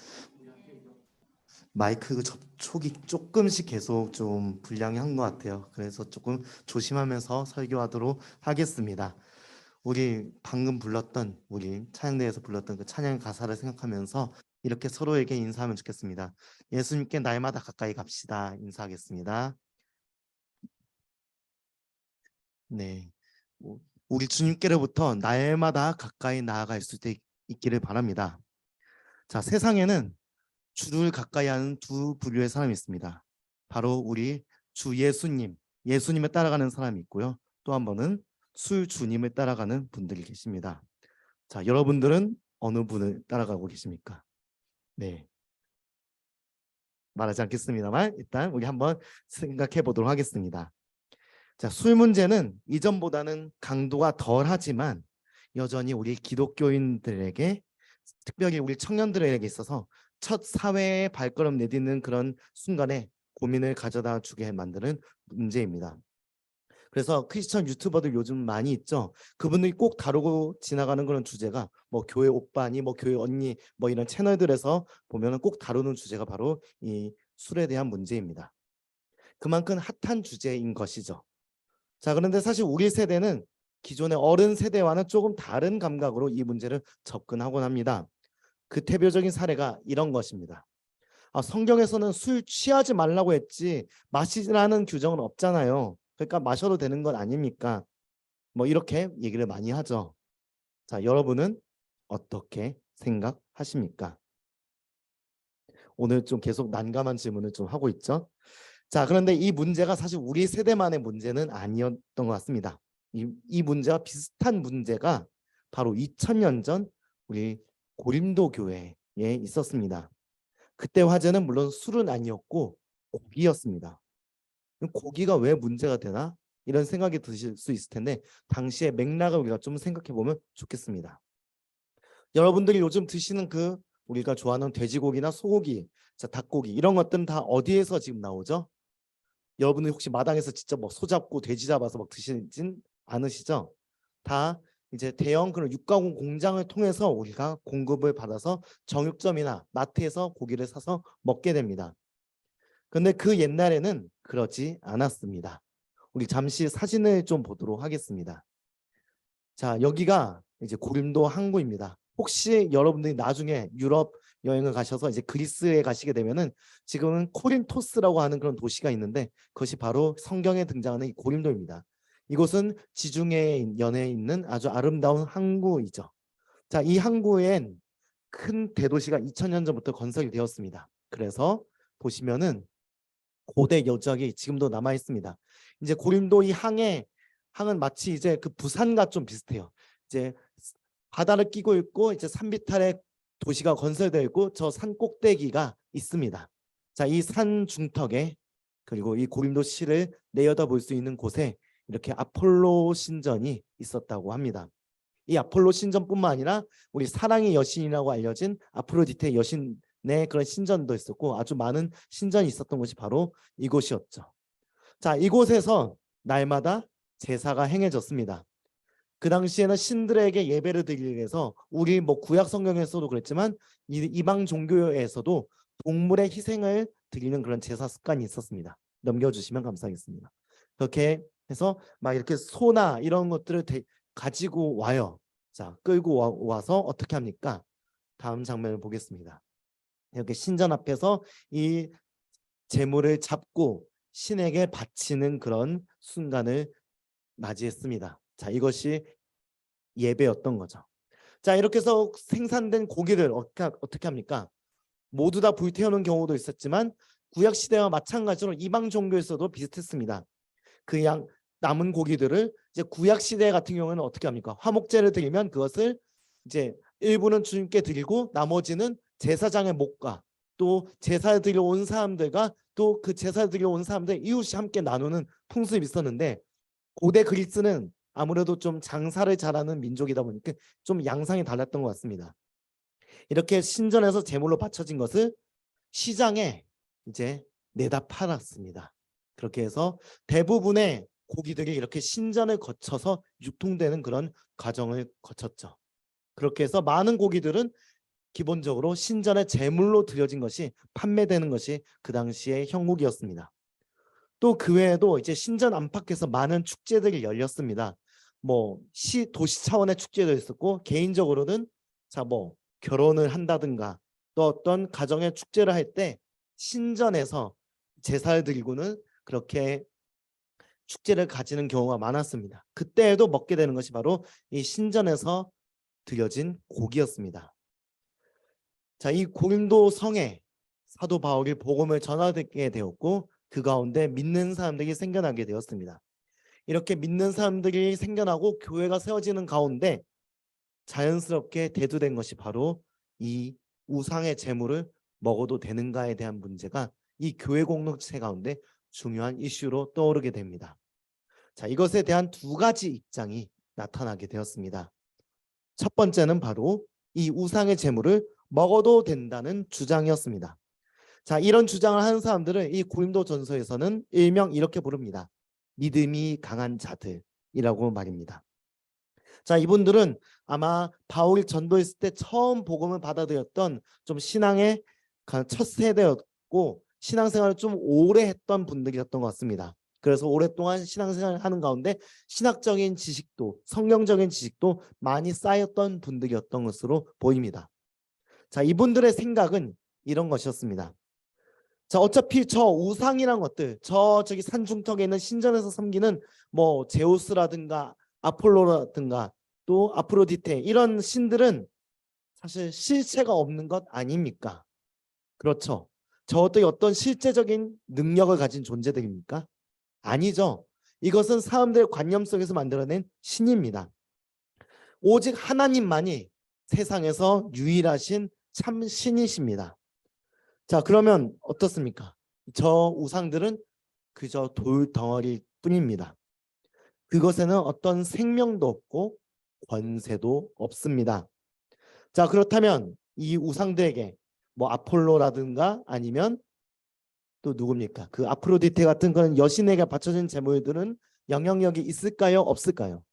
마이크 접촉이 조금씩 계속 좀 불량이 한 것 같아요. 그래서 조금 조심하면서 설교하도록 하겠습니다. 우리 방금 불렀던 우리 찬양대에서 불렀던 그 찬양 가사를 생각하면서 이렇게 서로에게 인사하면 좋겠습니다. 예수님께 날마다 가까이 갑시다. 인사하겠습니다. 네, 우리 주님께로부터 날마다 가까이 나아갈 수 있기를 바랍니다. 자, 세상에는 주를 가까이 하는 두 부류의 사람이 있습니다. 바로 우리 주 예수님, 예수님을 따라가는 사람이 있고요. 또 한 번은 술 주님을 따라가는 분들이 계십니다. 자, 여러분들은 어느 분을 따라가고 계십니까? 네, 말하지 않겠습니다만 일단 우리 한번 생각해 보도록 하겠습니다. 자, 술 문제는 이전보다는 강도가 덜하지만 여전히 우리 기독교인들에게, 특별히 우리 청년들에게 있어서 첫 사회의 발걸음 내딛는 그런 순간에 고민을 가져다 주게 만드는 문제입니다. 그래서 크리스천 유튜버들 요즘 많이 있죠. 그분들이 꼭 다루고 지나가는 그런 주제가 뭐 교회 오빠니 뭐 교회 언니 뭐 이런 채널들에서 보면은 꼭 다루는 주제가 바로 이 술에 대한 문제입니다. 그만큼 핫한 주제인 것이죠. 자, 그런데 사실 우리 세대는 기존의 어른 세대와는 조금 다른 감각으로 이 문제를 접근하곤 합니다. 그 대표적인 사례가 이런 것입니다. 성경에서는 술 취하지 말라고 했지 마시라는 규정은 없잖아요. 그러니까 마셔도 되는 건 아닙니까? 뭐 이렇게 얘기를 많이 하죠. 자, 여러분은 어떻게 생각하십니까? 오늘 좀 계속 난감한 질문을 좀 하고 있죠. 자, 그런데 이 문제가 사실 우리 세대만의 문제는 아니었던 것 같습니다. 이 문제와 비슷한 문제가 바로 2000년 전 우리 고린도 교회에 있었습니다. 그때 화제는 물론 술은 아니었고 고기였습니다. 고기가 왜 문제가 되나? 이런 생각이 드실 수 있을 텐데 당시의 맥락을 우리가 좀 생각해 보면 좋겠습니다. 여러분들이 요즘 드시는 그 우리가 좋아하는 돼지고기나 소고기, 자, 닭고기 이런 것들은 다 어디에서 지금 나오죠? 여러분들 혹시 마당에서 직접 뭐 소 잡고 돼지 잡아서 막 드시진 않으시죠? 다 이제 대형 그런 육가공 공장을 통해서 우리가 공급을 받아서 정육점이나 마트에서 고기를 사서 먹게 됩니다. 근데 그 옛날에는 그러지 않았습니다. 우리 잠시 사진을 좀 보도록 하겠습니다. 자, 여기가 이제 고린도 항구입니다. 혹시 여러분들이 나중에 유럽 여행을 가셔서 이제 그리스에 가시게 되면은 지금은 코린토스라고 하는 그런 도시가 있는데 그것이 바로 성경에 등장하는 이 고린도입니다. 이곳은 지중해 연해에 있는 아주 아름다운 항구이죠. 자, 이 항구엔 큰 대도시가 2000년 전부터 건설이 되었습니다. 그래서 보시면은 고대 여적이 지금도 남아 있습니다. 이제 고린도 이 항은 마치 이제 그 부산과 좀 비슷해요. 이제 바다를 끼고 있고 이제 산비탈에 도시가 건설되어 있고 저 산 꼭대기가 있습니다. 자, 이 산 중턱에 그리고 이 고린도시를 내려다볼 수 있는 곳에 이렇게 아폴로 신전이 있었다고 합니다. 이 아폴로 신전뿐만 아니라 우리 사랑의 여신이라고 알려진 아프로디테 여신의 그런 신전도 있었고 아주 많은 신전이 있었던 곳이 바로 이곳이었죠. 자, 이곳에서 날마다 제사가 행해졌습니다. 그 당시에는 신들에게 예배를 드리기 위해서 우리 뭐 구약 성경에서도 그랬지만 이방 종교에서도 동물의 희생을 드리는 그런 제사 습관이 있었습니다. 넘겨주시면 감사하겠습니다. 그렇게 해서 막 이렇게 소나 이런 것들을 가지고 와요. 자, 끌고 와서 어떻게 합니까? 다음 장면을 보겠습니다. 이렇게 신전 앞에서 이 제물을 잡고 신에게 바치는 그런 순간을 맞이했습니다. 자, 이것이 예배였던 거죠. 자, 이렇게 해서 생산된 고기를 어떻게 합니까? 모두 다 불태우는 경우도 있었지만 구약 시대와 마찬가지로 이방 종교에서도 비슷했습니다. 그 남은 고기들을 이제 구약 시대 같은 경우는 어떻게 합니까? 화목제를 드리면 그것을 이제 일부는 주님께 드리고 나머지는 제사장의 목과 또 제사를 드리러 온 사람들과 또 그 제사를 드리러 온 사람들 이웃이 함께 나누는 풍습이 있었는데 고대 그리스는 아무래도 좀 장사를 잘하는 민족이다 보니까 좀 양상이 달랐던 것 같습니다. 이렇게 신전에서 제물로 바쳐진 것을 시장에 이제 내다 팔았습니다. 그렇게 해서 대부분의 고기들이 이렇게 신전을 거쳐서 유통되는 그런 과정을 거쳤죠. 그렇게 해서 많은 고기들은 기본적으로 신전의 제물로 드려진 것이 판매되는 것이 그 당시의 형국이었습니다. 또 그 외에도 이제 신전 안팎에서 많은 축제들이 열렸습니다. 뭐 도시 차원의 축제도 있었고, 개인적으로는 결혼을 한다든가 또 어떤 가정의 축제를 할 때 신전에서 제사를 드리고는 그렇게 축제를 가지는 경우가 많았습니다. 그때에도 먹게 되는 것이 바로 이 신전에서 드려진 고기였습니다. 자, 이 고린도 성에 사도 바울이 복음을 전하게 되었고, 그 가운데 믿는 사람들이 생겨나게 되었습니다. 이렇게 믿는 사람들이 생겨나고 교회가 세워지는 가운데 자연스럽게 대두된 것이 바로 이 우상의 제물을 먹어도 되는가에 대한 문제가 이 교회 공동체 가운데 중요한 이슈로 떠오르게 됩니다. 자, 이것에 대한 두 가지 입장이 나타나게 되었습니다. 첫 번째는 바로 이 우상의 제물을 먹어도 된다는 주장이었습니다. 자, 이런 주장을 하는 사람들을 이 고린도전서에서는 일명 이렇게 부릅니다. 믿음이 강한 자들이라고 말입니다. 자, 이분들은 아마 바울이 전도했을 때 처음 복음을 받아들였던 좀 신앙의 첫 세대였고, 신앙생활을 좀 오래 했던 분들이었던 것 같습니다. 그래서 오랫동안 신앙생활을 하는 가운데 신학적인 지식도, 성경적인 지식도 많이 쌓였던 분들이었던 것으로 보입니다. 자, 이분들의 생각은 이런 것이었습니다. 자, 어차피 저 우상이란 것들, 저기 산중턱에 있는 신전에서 섬기는 뭐 제우스라든가 아폴로라든가 또 아프로디테, 이런 신들은 사실 실체가 없는 것 아닙니까? 그렇죠. 저것들이 어떤 실제적인 능력을 가진 존재들입니까? 아니죠. 이것은 사람들의 관념 속에서 만들어낸 신입니다. 오직 하나님만이 세상에서 유일하신 참 신이십니다. 자, 그러면 어떻습니까? 저 우상들은 그저 돌 덩어리일 뿐입니다. 그것에는 어떤 생명도 없고 권세도 없습니다. 자, 그렇다면 이 우상들에게 뭐 아폴로라든가 아니면 또 누굽니까? 그 아프로디테 같은 그런 여신에게 바쳐진 제물들은 영향력이 있을까요? 없을까요?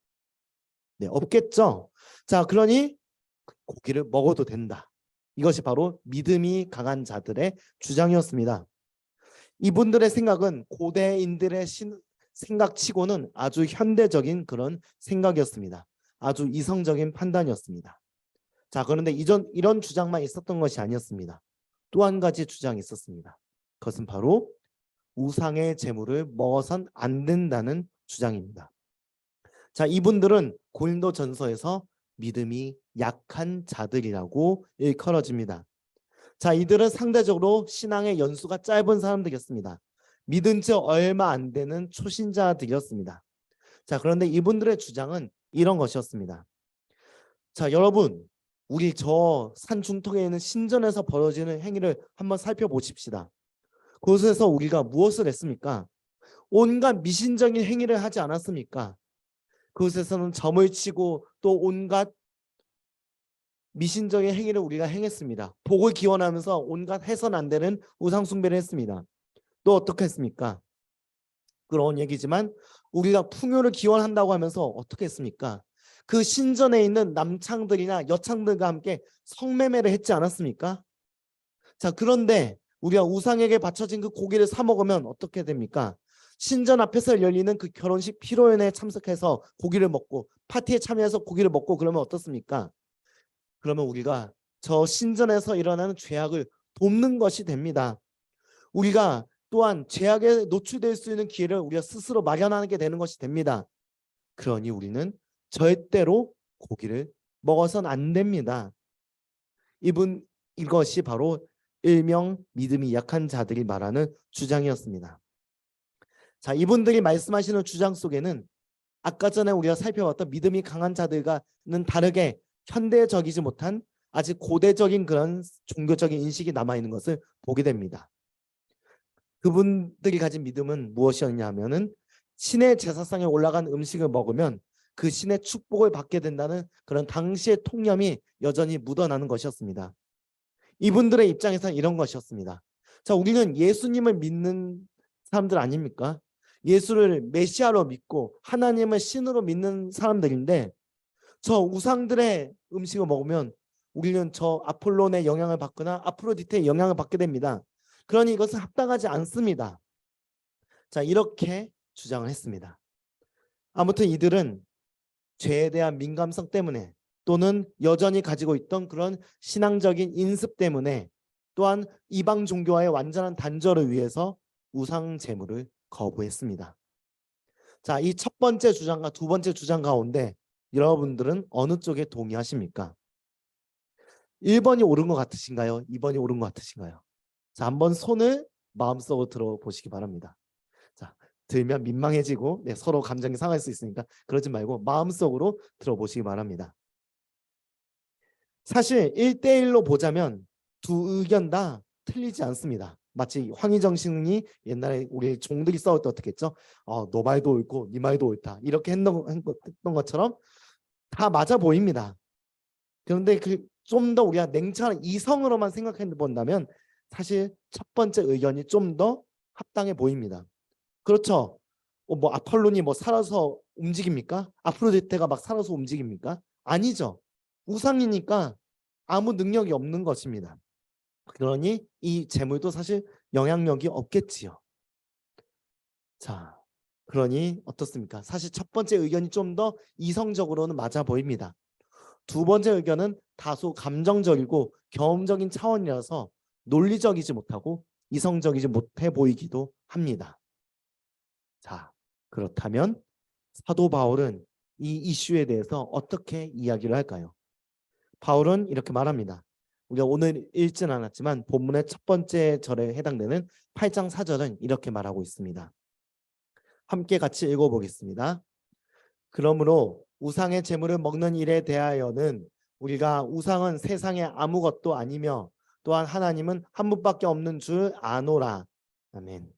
네, 없겠죠. 자, 그러니 고기를 먹어도 된다. 이것이 바로 믿음이 강한 자들의 주장이었습니다. 이분들의 생각은 고대인들의 생각치고는 아주 현대적인 그런 생각이었습니다. 아주 이성적인 판단이었습니다. 자, 그런데 이런 주장만 있었던 것이 아니었습니다. 또 한 가지 주장이 있었습니다. 그것은 바로 우상의 제물을 먹어선 안 된다는 주장입니다. 자, 이분들은 고린도전서에서 믿음이 약한 자들이라고 일컬어집니다. 자, 이들은 상대적으로 신앙의 연수가 짧은 사람들이었습니다. 믿은 지 얼마 안 되는 초신자들이었습니다. 자, 그런데 이분들의 주장은 이런 것이었습니다. 자, 여러분, 우리 저 산 중턱에 있는 신전에서 벌어지는 행위를 한번 살펴보십시다. 그곳에서 우리가 무엇을 했습니까? 온갖 미신적인 행위를 하지 않았습니까? 그곳에서는 점을 치고 또 온갖 미신적인 행위를 우리가 행했습니다. 복을 기원하면서 온갖 해서는 안 되는 우상 숭배를 했습니다. 또 어떻게 했습니까? 그런 얘기지만 우리가 풍요를 기원한다고 하면서 어떻게 했습니까? 그 신전에 있는 남창들이나 여창들과 함께 성매매를 했지 않았습니까? 자, 그런데 우리가 우상에게 바쳐진 그 고기를 사 먹으면 어떻게 됩니까? 신전 앞에서 열리는 그 결혼식披露宴에 참석해서 고기를 먹고 파티에 참여해서 고기를 먹고 그러면 어떻습니까? 그러면 우리가 저 신전에서 일어나는 죄악을 돕는 것이 됩니다. 우리가 또한 죄악에 노출될 수 있는 기회를 우리가 스스로 마련하게 되는 것이 됩니다. 그러니 우리는 절대로 고기를 먹어서는 안 됩니다. 이것이 바로 일명 믿음이 약한 자들이 말하는 주장이었습니다. 자, 이분들이 말씀하시는 주장 속에는 아까 전에 우리가 살펴봤던 믿음이 강한 자들과는 다르게 현대적이지 못한 아직 고대적인 그런 종교적인 인식이 남아있는 것을 보게 됩니다. 그분들이 가진 믿음은 무엇이었냐 하면은 신의 제사상에 올라간 음식을 먹으면 그 신의 축복을 받게 된다는 그런 당시의 통념이 여전히 묻어나는 것이었습니다. 이분들의 입장에서는 이런 것이었습니다. 자, 우리는 예수님을 믿는 사람들 아닙니까? 예수를 메시아로 믿고 하나님을 신으로 믿는 사람들인데 저 우상들의 음식을 먹으면 우리는 저 아폴론의 영향을 받거나 아프로디테의 영향을 받게 됩니다. 그러니 이것은 합당하지 않습니다. 자, 이렇게 주장을 했습니다. 아무튼 이들은 죄에 대한 민감성 때문에 또는 여전히 가지고 있던 그런 신앙적인 인습 때문에 또한 이방 종교와의 완전한 단절을 위해서 우상 제물을 거부했습니다. 자, 이 첫 번째 주장과 두 번째 주장 가운데 여러분들은 어느 쪽에 동의하십니까? 1번이 옳은 것 같으신가요? 2번이 옳은 것 같으신가요? 자, 한번 손을 마음속으로 들어보시기 바랍니다. 자, 들면 민망해지고 서로 감정이 상할 수 있으니까 그러지 말고 마음속으로 들어보시기 바랍니다. 사실 1대1로 보자면 두 의견 다 틀리지 않습니다. 마치 황희정신이 옛날에 우리 종들이 싸울 때 어떻게 했죠? 너 말도 옳고 네 말도 옳다 이렇게 했던 것처럼 다 맞아 보입니다. 그런데 좀 더 우리가 냉철한 이성으로만 생각해 본다면 사실 첫 번째 의견이 좀 더 합당해 보입니다. 그렇죠. 뭐 아폴론이 뭐 살아서 움직입니까? 아프로디테가 막 살아서 움직입니까? 아니죠. 우상이니까 아무 능력이 없는 것입니다. 그러니 이 재물도 사실 영향력이 없겠지요. 자, 그러니 어떻습니까? 사실 첫 번째 의견이 좀 더 이성적으로는 맞아 보입니다. 두 번째 의견은 다소 감정적이고 경험적인 차원이라서 논리적이지 못하고 이성적이지 못해 보이기도 합니다. 자, 그렇다면 사도 바울은 이 이슈에 대해서 어떻게 이야기를 할까요? 바울은 이렇게 말합니다. 우리가 오늘 읽진 않았지만 본문의 첫 번째 절에 해당되는 8장 4절은 이렇게 말하고 있습니다. 함께 같이 읽어보겠습니다. 그러므로 우상의 제물을 먹는 일에 대하여는 우리가 우상은 세상에 아무것도 아니며 또한 하나님은 한 분밖에 없는 줄 아노라. 아멘.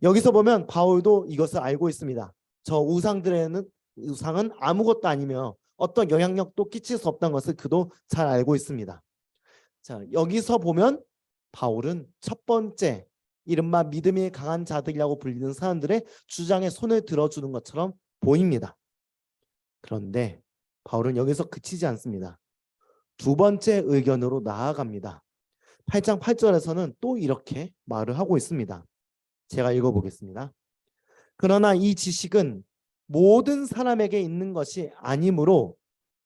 여기서 보면 바울도 이것을 알고 있습니다. 저 우상은 아무것도 아니며 어떤 영향력도 끼칠 수 없다는 것을 그도 잘 알고 있습니다. 자, 여기서 보면 바울은 첫 번째 이른바 믿음이 강한 자들이라고 불리는 사람들의 주장에 손을 들어주는 것처럼 보입니다. 그런데 바울은 여기서 그치지 않습니다. 두 번째 의견으로 나아갑니다. 8장 8절에서는 또 이렇게 말을 하고 있습니다. 제가 읽어보겠습니다. 그러나 이 지식은 모든 사람에게 있는 것이 아니므로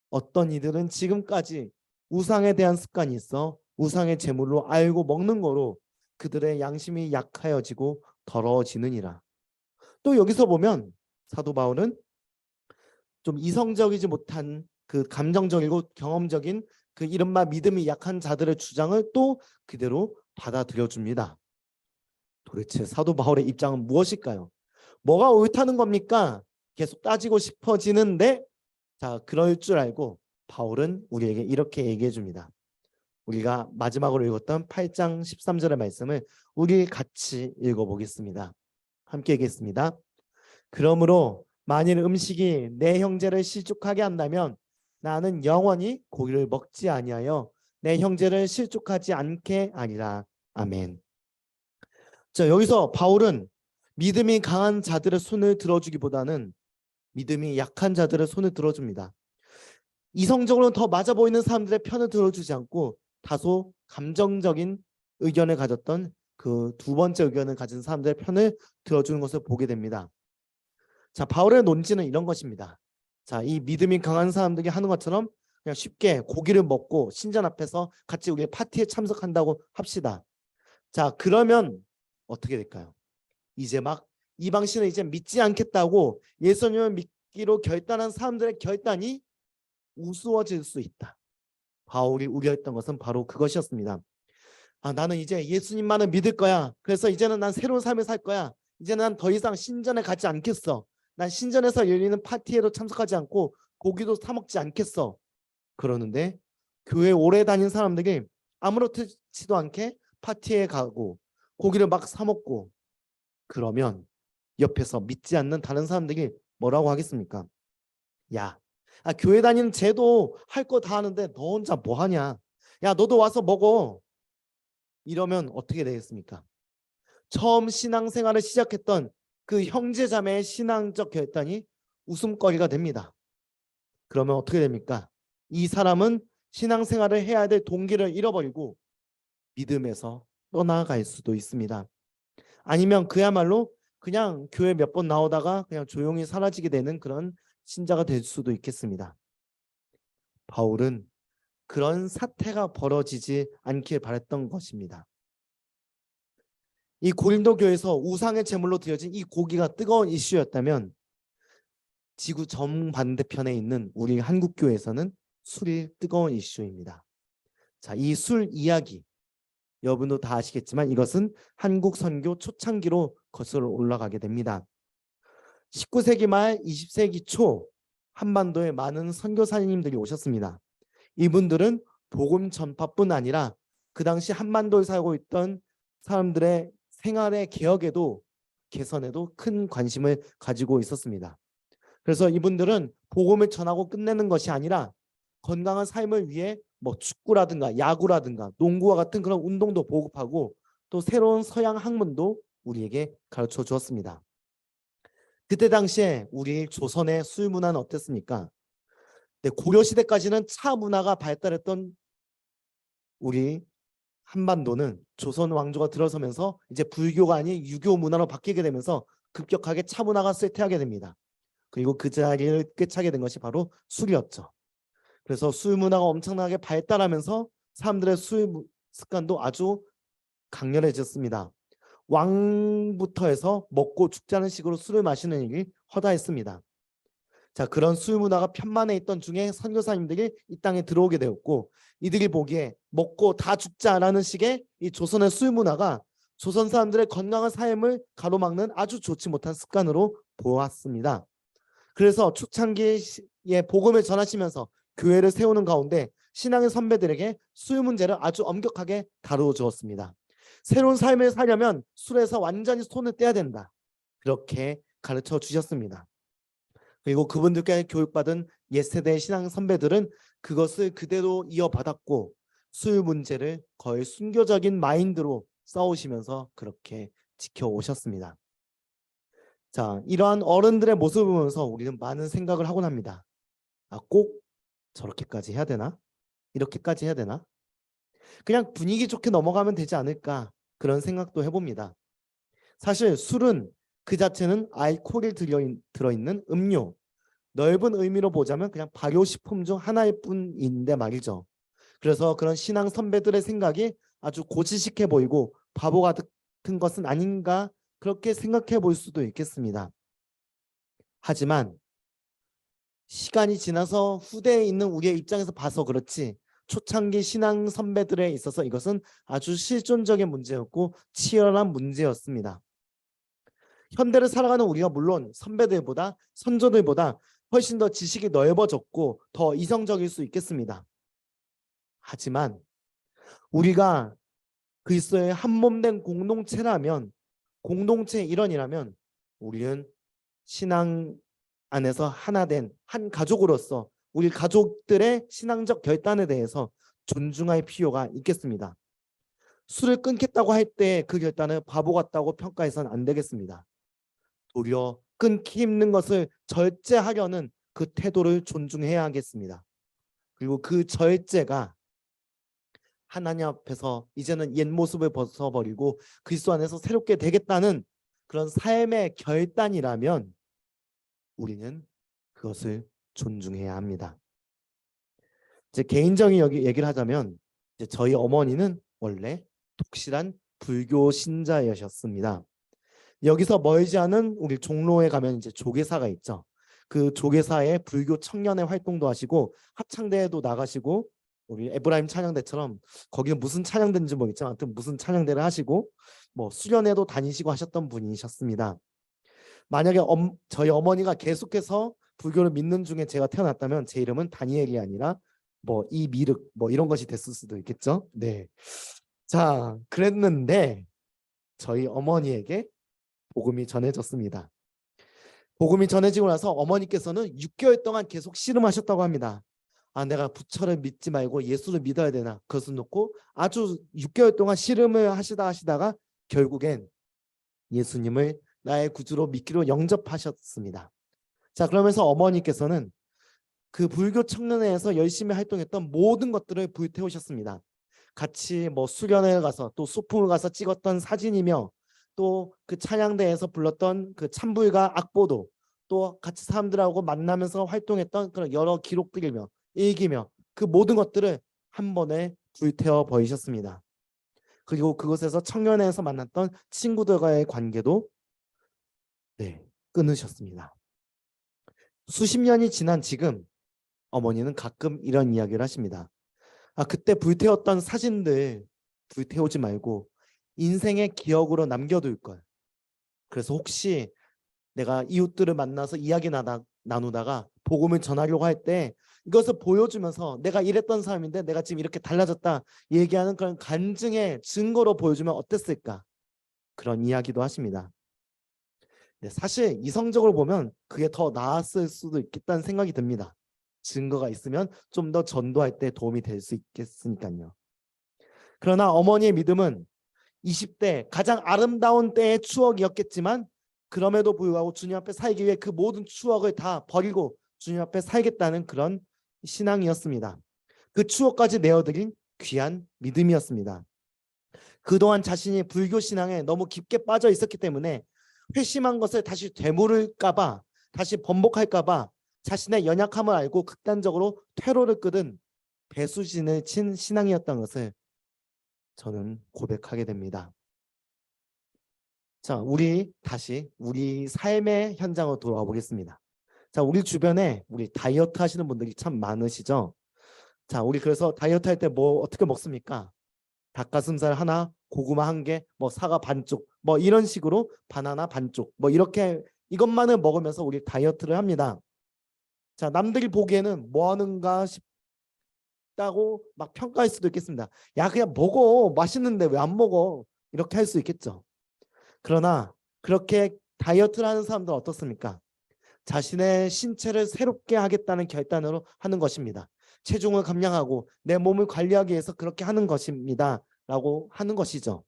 어떤 이들은 지금까지 우상에 대한 습관이 있어 우상의 제물로 알고 먹는 거로 그들의 양심이 약하여지고 더러워지느니라. 또 여기서 보면 사도 바울은 좀 이성적이지 못한 그 감정적이고 경험적인 그 이른바 믿음이 약한 자들의 주장을 또 그대로 받아들여 줍니다. 도대체 사도 바울의 입장은 무엇일까요? 뭐가 옳다는 겁니까? 계속 따지고 싶어지는데 자, 그럴 줄 알고 바울은 우리에게 이렇게 얘기해 줍니다. 우리가 마지막으로 읽었던 8장 13절의 말씀을 우리 같이 읽어보겠습니다. 함께 읽겠습니다. 그러므로 만일 음식이 내 형제를 실족하게 한다면 나는 영원히 고기를 먹지 아니하여 내 형제를 실족하지 않게 하리라. 아멘. 자, 여기서 바울은 믿음이 강한 자들의 손을 들어주기보다는 믿음이 약한 자들의 손을 들어줍니다. 이성적으로는 더 맞아 보이는 사람들의 편을 들어주지 않고 다소 감정적인 의견을 가졌던 그 두 번째 의견을 가진 사람들의 편을 들어주는 것을 보게 됩니다. 자, 바울의 논지는 이런 것입니다. 자, 이 믿음이 강한 사람들이 하는 것처럼 그냥 쉽게 고기를 먹고 신전 앞에서 같이 우리 파티에 참석한다고 합시다. 자, 그러면 어떻게 될까요? 이제 막 이방신을 이제 믿지 않겠다고 예수님을 믿기로 결단한 사람들의 결단이 우스워질 수 있다. 바울이 우려했던 것은 바로 그것이었습니다. 나는 이제 예수님만을 믿을 거야. 그래서 이제는 난 새로운 삶을 살 거야. 이제는 난 더 이상 신전에 가지 않겠어. 난 신전에서 열리는 파티에도 참석하지 않고 고기도 사 먹지 않겠어. 그러는데 교회 오래 다닌 사람들이 아무렇지도 않게 파티에 가고 고기를 막 사 먹고 그러면 옆에서 믿지 않는 다른 사람들이 뭐라고 하겠습니까? 야, 교회 다니는 쟤도 할 거 다 하는데 너 혼자 뭐 하냐? 야, 너도 와서 먹어. 이러면 어떻게 되겠습니까? 처음 신앙생활을 시작했던 그 형제자매의 신앙적 결단이 웃음거리가 됩니다. 그러면 어떻게 됩니까? 이 사람은 신앙생활을 해야 될 동기를 잃어버리고 믿음에서 떠나갈 수도 있습니다. 아니면 그야말로 그냥 교회 몇 번 나오다가 그냥 조용히 사라지게 되는 그런 신자가 될 수도 있겠습니다. 바울은 그런 사태가 벌어지지 않길 바랬던 것입니다. 이 고린도 교회에서 우상의 제물로 드려진 이 고기가 뜨거운 이슈였다면 지구 정반대편에 있는 우리 한국 교회에서는 술이 뜨거운 이슈입니다. 자, 이 술 이야기 여러분도 다 아시겠지만 이것은 한국 선교 초창기로 거슬러 올라가게 됩니다. 19세기 말 20세기 초 한반도에 많은 선교사님들이 오셨습니다. 이분들은 복음 전파뿐 아니라 그 당시 한반도에 살고 있던 사람들의 생활의 개혁에도 개선에도 큰 관심을 가지고 있었습니다. 그래서 이분들은 복음을 전하고 끝내는 것이 아니라 건강한 삶을 위해 뭐 축구라든가 야구라든가 농구와 같은 그런 운동도 보급하고 또 새로운 서양 학문도 우리에게 가르쳐 주었습니다. 그때 당시에 우리 조선의 술 문화는 어땠습니까? 네, 고려 시대까지는 차 문화가 발달했던 우리 한반도는 조선 왕조가 들어서면서 이제 불교가 아닌 유교 문화로 바뀌게 되면서 급격하게 차 문화가 쇠퇴하게 됩니다. 그리고 그 자리를 꿰차게 된 것이 바로 술이었죠. 그래서 술 문화가 엄청나게 발달하면서 사람들의 술 습관도 아주 강렬해졌습니다. 왕부터 해서 먹고 죽자는 식으로 술을 마시는 일이 허다했습니다. 자, 그런 술 문화가 편만에 있던 중에 선교사님들이 이 땅에 들어오게 되었고 이들이 보기에 먹고 다 죽자라는 식의 이 조선의 술 문화가 조선 사람들의 건강한 삶을 가로막는 아주 좋지 못한 습관으로 보았습니다. 그래서 초창기에 복음을 전하시면서 교회를 세우는 가운데 신앙의 선배들에게 술 문제를 아주 엄격하게 다루어 주었습니다. 새로운 삶을 살려면 술에서 완전히 손을 떼야 된다. 그렇게 가르쳐 주셨습니다. 그리고 그분들께 교육받은 옛세대의 신앙 선배들은 그것을 그대로 이어받았고 술 문제를 거의 순교적인 마인드로 싸우시면서 그렇게 지켜오셨습니다. 자, 이러한 어른들의 모습을 보면서 우리는 많은 생각을 하곤 합니다. 꼭 저렇게까지 해야 되나? 이렇게까지 해야 되나? 그냥 분위기 좋게 넘어가면 되지 않을까? 그런 생각도 해봅니다. 사실 술은 그 자체는 알코올이 들어있는 음료, 넓은 의미로 보자면 그냥 발효식품 중 하나일 뿐인데 말이죠. 그래서 그런 신앙 선배들의 생각이 아주 고지식해 보이고 바보 같은 것은 아닌가 그렇게 생각해 볼 수도 있겠습니다. 하지만 시간이 지나서 후대에 있는 우리의 입장에서 봐서 그렇지 초창기 신앙 선배들에 있어서 이것은 아주 실존적인 문제였고 치열한 문제였습니다. 현대를 살아가는 우리가 물론 선배들보다 선조들보다 훨씬 더 지식이 넓어졌고 더 이성적일 수 있겠습니다. 하지만 우리가 그리스도의 한몸된 공동체라면 공동체의 일원이라면 우리는 신앙 안에서 하나 된 한 가족으로서 우리 가족들의 신앙적 결단에 대해서 존중할 필요가 있겠습니다. 술을 끊겠다고 할 때 그 결단을 바보 같다고 평가해서는 안 되겠습니다. 도리어 끊기 힘든 것을 절제하려는 그 태도를 존중해야 하겠습니다. 그리고 그 절제가 하나님 앞에서 이제는 옛 모습을 벗어버리고 그리스도 안에서 새롭게 되겠다는 그런 삶의 결단이라면 우리는 그것을 존중해야 합니다. 제 개인적인 얘기를 하자면 이제 저희 어머니는 원래 독실한 불교 신자이셨습니다. 여기서 멀지 않은 우리 종로에 가면 이제 조계사가 있죠. 그 조계사의 불교 청년회 활동도 하시고 합창대회도 나가시고 우리 에브라임 찬양대처럼 거기는 무슨 찬양대인지 모르겠지만 아무튼 무슨 찬양대를 하시고 뭐 수련회도 다니시고 하셨던 분이셨습니다. 만약에 저희 어머니가 계속해서 불교를 믿는 중에 제가 태어났다면 제 이름은 다니엘이 아니라 뭐 이미륵 뭐 이런 것이 됐을 수도 있겠죠. 네. 자, 그랬는데 저희 어머니에게 복음이 전해졌습니다. 복음이 전해지고 나서 어머니께서는 6개월 동안 계속 씨름하셨다고 합니다. 내가 부처를 믿지 말고 예수를 믿어야 되나? 그것을 놓고 아주 6개월 동안 씨름을 하시다가 결국엔 예수님을 나의 구주로 믿기로 영접하셨습니다. 자, 그러면서 어머니께서는 그 불교 청년회에서 열심히 활동했던 모든 것들을 불태우셨습니다. 같이 뭐 수련회 가서 또 소풍을 가서 찍었던 사진이며 또 그 찬양대에서 불렀던 그 찬불과 악보도 또 같이 사람들하고 만나면서 활동했던 그런 여러 기록들이며 일기며 그 모든 것들을 한 번에 불태워 버리셨습니다. 그리고 그곳에서 청년회에서 만났던 친구들과의 관계도 끊으셨습니다. 수십 년이 지난 지금 어머니는 가끔 이런 이야기를 하십니다. 그때 불태웠던 사진들 불태우지 말고 인생의 기억으로 남겨둘 걸. 그래서 혹시 내가 이웃들을 만나서 이야기 나누다가 복음을 전하려고 할 때 이것을 보여주면서 내가 이랬던 사람인데 내가 지금 이렇게 달라졌다 얘기하는 그런 간증의 증거로 보여주면 어땠을까? 그런 이야기도 하십니다. 사실 이성적으로 보면 그게 더 나았을 수도 있겠다는 생각이 듭니다. 증거가 있으면 좀 더 전도할 때 도움이 될 수 있겠으니까요. 그러나 어머니의 믿음은 20대 가장 아름다운 때의 추억이었겠지만 그럼에도 불구하고 주님 앞에 살기 위해 그 모든 추억을 다 버리고 주님 앞에 살겠다는 그런 신앙이었습니다. 그 추억까지 내어드린 귀한 믿음이었습니다. 그동안 자신이 불교 신앙에 너무 깊게 빠져 있었기 때문에 회심한 것을 다시 되물을까봐 다시 번복할까봐 자신의 연약함을 알고 극단적으로 퇴로를 끄든 배수진을 친 신앙이었던 것을 저는 고백하게 됩니다. 자, 우리 다시 우리 삶의 현장으로 돌아와 보겠습니다. 자, 우리 주변에 우리 다이어트 하시는 분들이 참 많으시죠? 자, 우리 그래서 다이어트 할 때 뭐 어떻게 먹습니까? 닭가슴살 하나, 고구마 한 개, 뭐 사과 반쪽, 뭐 이런 식으로 바나나 반쪽, 뭐 이렇게 이것만을 먹으면서 우리 다이어트를 합니다. 자, 남들이 보기에는 뭐 하는가 싶다고 막 평가할 수도 있겠습니다. 야, 그냥 먹어. 맛있는데 왜 안 먹어? 이렇게 할 수 있겠죠. 그러나 그렇게 다이어트를 하는 사람들은 어떻습니까? 자신의 신체를 새롭게 하겠다는 결단으로 하는 것입니다. 체중을 감량하고 내 몸을 관리하기 위해서 그렇게 하는 것입니다. 라고 하는 것이죠.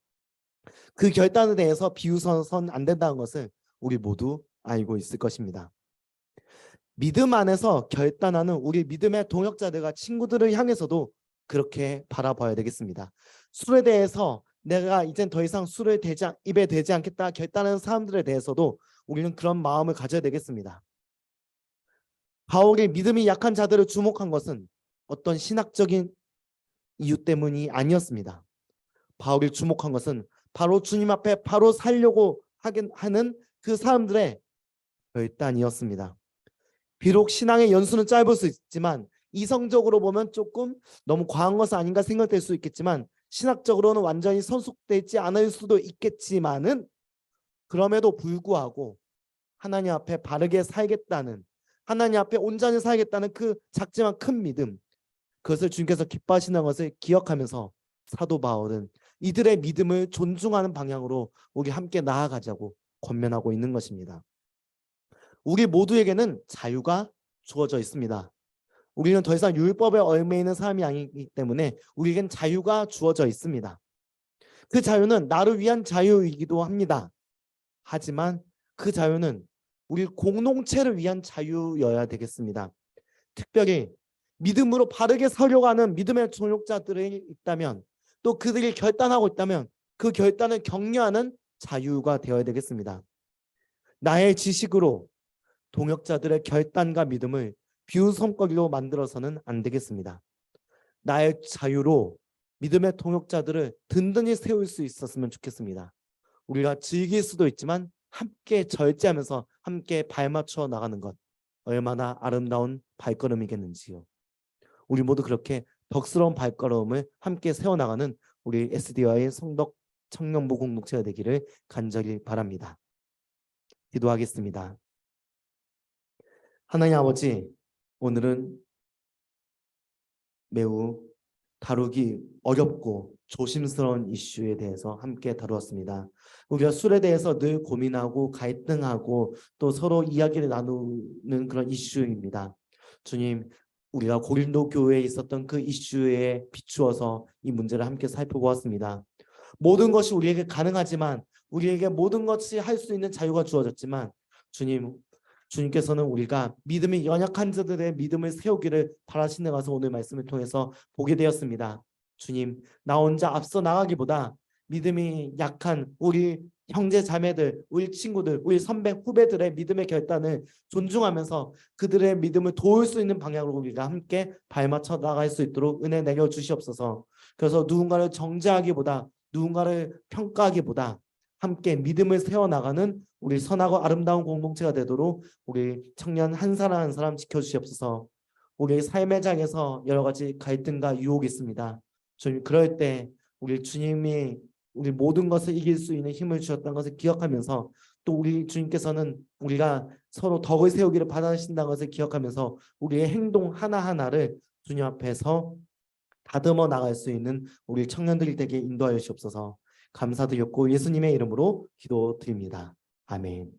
그 결단에 대해서 비웃어서는 안 된다는 것을 우리 모두 알고 있을 것입니다. 믿음 안에서 결단하는 우리 믿음의 동역자들과 친구들을 향해서도 그렇게 바라봐야 되겠습니다. 술에 대해서 내가 이젠 더 이상 술을 입에 대지 않겠다 결단하는 사람들에 대해서도 우리는 그런 마음을 가져야 되겠습니다. 바울이 믿음이 약한 자들을 주목한 것은 어떤 신학적인 이유 때문이 아니었습니다. 바울이 주목한 것은 바로 주님 앞에 바로 살려고 하는 그 사람들의 결단이었습니다. 비록 신앙의 연수는 짧을 수 있지만 이성적으로 보면 조금 너무 과한 것은 아닌가 생각될 수 있겠지만 신학적으로는 완전히 성숙되지 않을 수도 있겠지만은 그럼에도 불구하고 하나님 앞에 바르게 살겠다는 하나님 앞에 온전히 살겠다는 그 작지만 큰 믿음 그것을 주님께서 기뻐하시는 것을 기억하면서 사도 바울은 이들의 믿음을 존중하는 방향으로 우리 함께 나아가자고 권면하고 있는 것입니다. 우리 모두에게는 자유가 주어져 있습니다. 우리는 더 이상 율법에 얽매이는 있는 사람이 아니기 때문에 우리에겐 자유가 주어져 있습니다. 그 자유는 나를 위한 자유이기도 합니다. 하지만 그 자유는 우리 공동체를 위한 자유여야 되겠습니다. 특별히 믿음으로 바르게 서려고 하는 믿음의 동역자들이 있다면 또 그들이 결단하고 있다면 그 결단을 격려하는 자유가 되어야 되겠습니다. 나의 지식으로 동역자들의 결단과 믿음을 비웃음거리로 만들어서는 안 되겠습니다. 나의 자유로 믿음의 동역자들을 든든히 세울 수 있었으면 좋겠습니다. 우리가 즐길 수도 있지만 함께 절제하면서 함께 발맞춰 나가는 것 얼마나 아름다운 발걸음이겠는지요. 우리 모두 그렇게 덕스러운 발걸음을 함께 세워나가는 우리 SD와의 성덕 청년부 공동체가 되기를 간절히 바랍니다. 기도하겠습니다. 하나님 아버지, 오늘은 매우 다루기 어렵고 조심스러운 이슈에 대해서 함께 다루었습니다. 우리가 술에 대해서 늘 고민하고 갈등하고 또 서로 이야기를 나누는 그런 이슈입니다. 주님, 우리가 고린도 교회에 있었던 그 이슈에 비추어서 이 문제를 함께 살펴보았습니다. 모든 것이 우리에게 가능하지만 우리에게 모든 것이 할 수 있는 자유가 주어졌지만 주님께서는 우리가 믿음이 연약한 자들의 믿음을 세우기를 바라시는 것을 오늘 말씀을 통해서 보게 되었습니다. 주님, 나 혼자 앞서 나가기보다 믿음이 약한 우리 형제 자매들, 우리 친구들, 우리 선배 후배들의 믿음의 결단을 존중하면서 그들의 믿음을 도울 수 있는 방향으로 우리가 함께 발맞춰 나갈 수 있도록 은혜 내려 주시옵소서. 그래서 누군가를 정죄하기보다, 누군가를 평가하기보다 함께 믿음을 세워나가는 우리 선하고 아름다운 공동체가 되도록 우리 청년 한 사람 한 사람 지켜주시옵소서. 우리 삶의 장에서 여러 가지 갈등과 유혹이 있습니다. 주님, 그럴 때 우리 주님이 우리 모든 것을 이길 수 있는 힘을 주셨다는 것을 기억하면서, 또 우리 주님께서는 우리가 서로 덕을 세우기를 바라신다는 것을 기억하면서 우리의 행동 하나하나를 주님 앞에서 다듬어 나갈 수 있는 우리 청년들이 되게 인도하여 주시옵소서. 감사드렸고 예수님의 이름으로 기도드립니다. 아멘.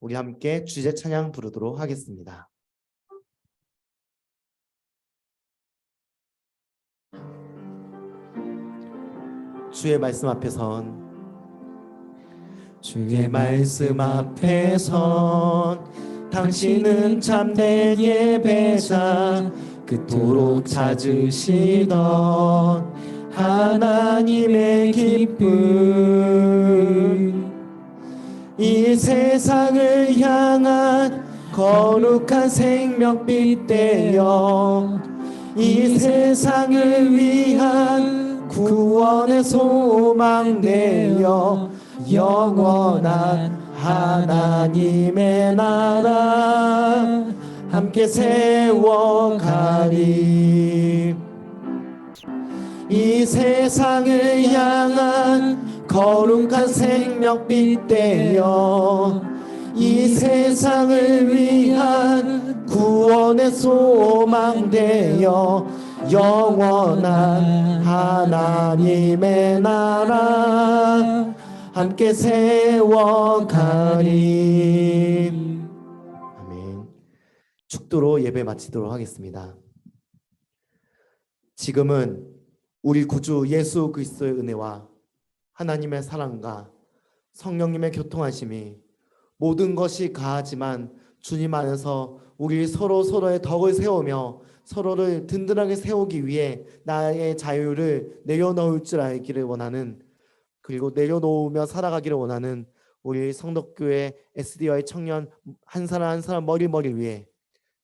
우리 함께 주제 찬양 부르도록 하겠습니다. 주의 말씀 앞에 선 주의 말씀 앞에 선 당신은 참된 예배자, 그토록 찾으시던 하나님의 기쁨, 이 세상을 향한 거룩한 생명빛 되어 이 세상을 위한 구원의 소망 되어 영원한 하나님의 나라 함께 세워가리. 이 세상을 향한 거룩한 생명빛 되어 이 세상을 위한 구원의 소망 되어 영원한 하나님의 나라 함께 세워가리. 아멘. 축도로 예배 마치도록 하겠습니다. 지금은 우리 구주 예수 그리스도의 은혜와 하나님의 사랑과 성령님의 교통하심이 모든 것이 가하지만 주님 안에서 우리 서로의 덕을 세우며 서로를 든든하게 세우기 위해 나의 자유를 내려놓을 줄 알기를 원하는, 그리고 내려놓으며 살아가기를 원하는 우리 성덕교회 SD와의 청년 한 사람 한 사람 머리머리 위해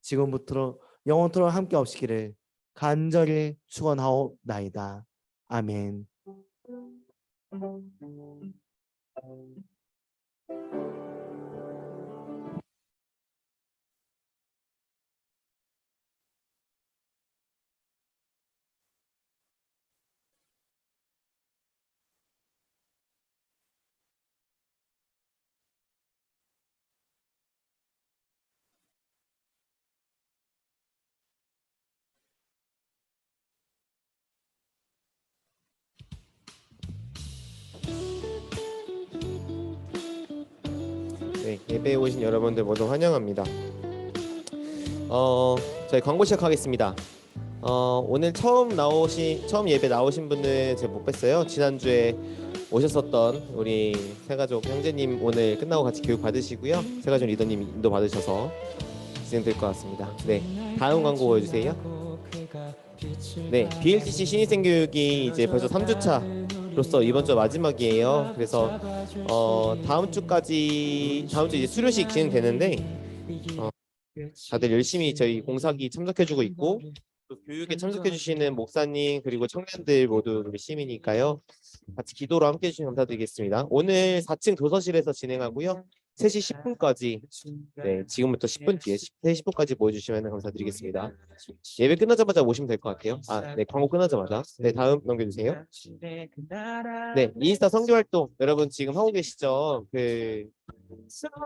지금부터 영원토록 함께 없시기를 간절히 축원하옵나이다. 아멘. 네, 예배에 오신 여러분들 모두 환영합니다. 저희 광고 시작하겠습니다. 오늘 처음 예배 나오신 분들 제가 못 뵀어요. 지난주에 오셨었던 우리 새가족 형제님 오늘 끝나고 같이 교육 받으시고요. 새가족 리더님 인도 받으셔서 진행될 것 같습니다. 네, 다음 광고 보여주세요. 네, BLTC 신입생 교육이 이제 벌써 3주차로서 이번 주 마지막이에요. 그래서 다음 주 이제 수료식 진행되는데 다들 열심히 저희 공사기 참석해주고 있고 또 교육에 참석해주시는 목사님 그리고 청년들 모두 열심히니까요. 같이 기도로 함께해 주시면 감사드리겠습니다. 오늘 4층 도서실에서 진행하고요. 3시 10분까지 네, 지금부터 10분 뒤에 3시 10분까지 모여주시면 감사드리겠습니다. 예배 끝나자마자 오시면 될 것 같아요. 네, 광고 끝나자마자. 네, 다음 넘겨주세요. 네, 인스타 선교활동 여러분 지금 하고 계시죠?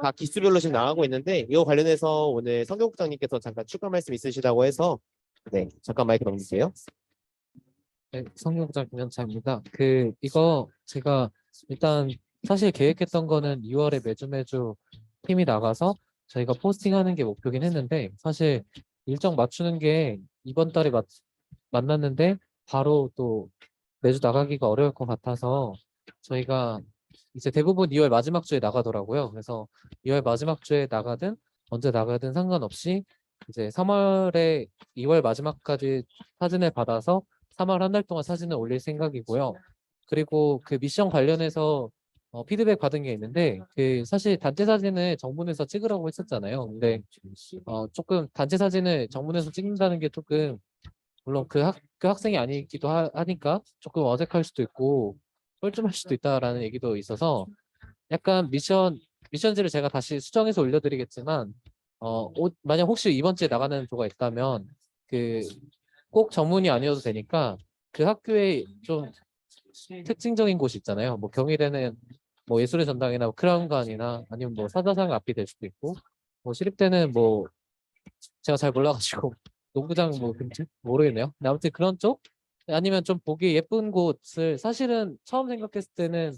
각 기수별로 지금 나가고 있는데 이거 관련해서 오늘 선교국장님께서 잠깐 추가 말씀 있으시다고 해서 네, 잠깐 마이크 넘기세요. 네, 성경장 김현차입니다. 이거 제가 일단 사실 계획했던 거는 2월에 매주 팀이 나가서 저희가 포스팅하는 게 목표긴 했는데 사실 일정 맞추는 게 이번 달에 만났는데 바로 또 매주 나가기가 어려울 것 같아서 저희가 이제 대부분 2월 마지막 주에 나가더라고요. 그래서 2월 마지막 주에 나가든 언제 나가든 상관없이 이제 3월에 2월 마지막까지 사진을 받아서 3월 한 달 동안 사진을 올릴 생각이고요. 그리고 그 미션 관련해서 피드백 받은 게 있는데 그 사실 단체 사진을 정문에서 찍으라고 했었잖아요. 근데 조금 단체 사진을 정문에서 찍는다는 게 조금 물론 그 학생이 아니기도 하니까 조금 어색할 수도 있고 뻘쭘할 수도 있다라는 얘기도 있어서 약간 미션지를 제가 다시 수정해서 올려드리겠지만 만약 혹시 이번 주에 나가는 조가 있다면 그 꼭 정문이 아니어도 되니까 그 학교에 좀 특징적인 곳이 있잖아요. 뭐 경희대는 뭐 예술의 전당이나 뭐 크라운관이나 아니면 뭐 사자상 앞이 될 수도 있고 뭐 시립대는 뭐 제가 잘 몰라가지고 농구장 뭐 근처 모르겠네요. 근데 아무튼 그런 쪽 아니면 좀 보기 예쁜 곳을 사실은 처음 생각했을 때는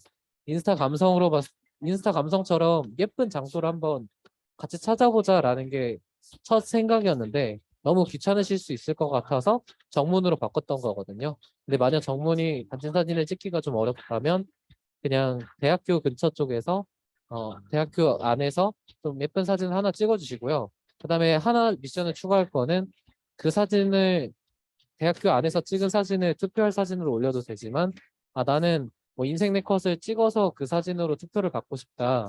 인스타 감성처럼 예쁜 장소를 한번 같이 찾아보자라는 게 첫 생각이었는데 너무 귀찮으실 수 있을 것 같아서 정문으로 바꿨던 거거든요. 근데 만약 정문이 단체 사진을 찍기가 좀 어렵다면 그냥 대학교 근처 쪽에서 대학교 안에서 좀 예쁜 사진 하나 찍어주시고요. 그다음에 하나 미션을 추가할 거는 그 사진을 대학교 안에서 찍은 사진을 투표할 사진으로 올려도 되지만 나는 뭐 인생 네컷을 찍어서 그 사진으로 투표를 받고 싶다.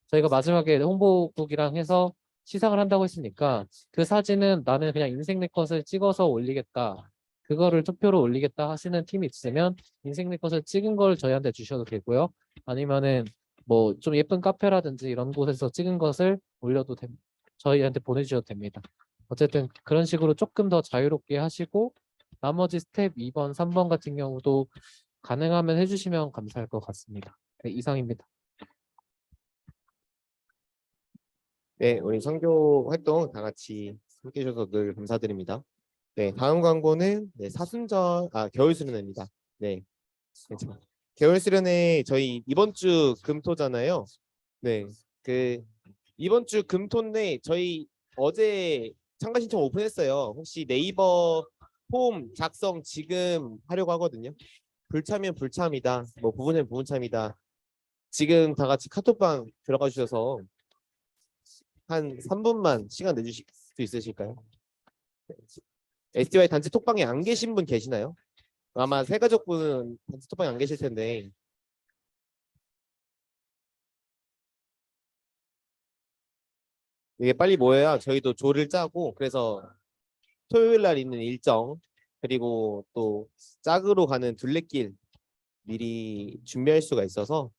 저희가 마지막에 홍보국이랑 해서 시상을 한다고 했으니까 그 사진은 나는 그냥 인생 네컷을 찍어서 올리겠다. 그거를 투표로 올리겠다 하시는 팀이 있으면 인생 네컷을 찍은 걸 저희한테 주셔도 되고요. 아니면은 뭐 좀 예쁜 카페라든지 이런 곳에서 찍은 것을 올려도 저희한테 보내주셔도 됩니다. 어쨌든 그런 식으로 조금 더 자유롭게 하시고 나머지 스텝 2번, 3번 같은 경우도 가능하면 해주시면 감사할 것 같습니다. 네, 이상입니다. 네, 우리 선교 활동 다 같이 함께 해주셔서 늘 감사드립니다. 네, 다음 광고는 겨울 수련회입니다. 네, 괜찮아요. 겨울 수련회 저희 이번 주 금토잖아요. 네, 이번 주 금토인데 저희 어제 참가 신청 오픈했어요. 혹시 네이버 폼 작성 지금 하려고 하거든요. 불참이면 불참이다. 뭐 부분이면 부분참이다. 지금 다 같이 카톡방 들어가 주셔서 한 3분만 시간 내주실 수 있으실까요? SDY 단체 톡방에 안 계신 분 계시나요? 아마 세 가족분은 단체 톡방에 안 계실 텐데 이게 빨리 모여야 저희도 조를 짜고 그래서 토요일 날 있는 일정 그리고 또 짝으로 가는 둘레길 미리 준비할 수가 있어서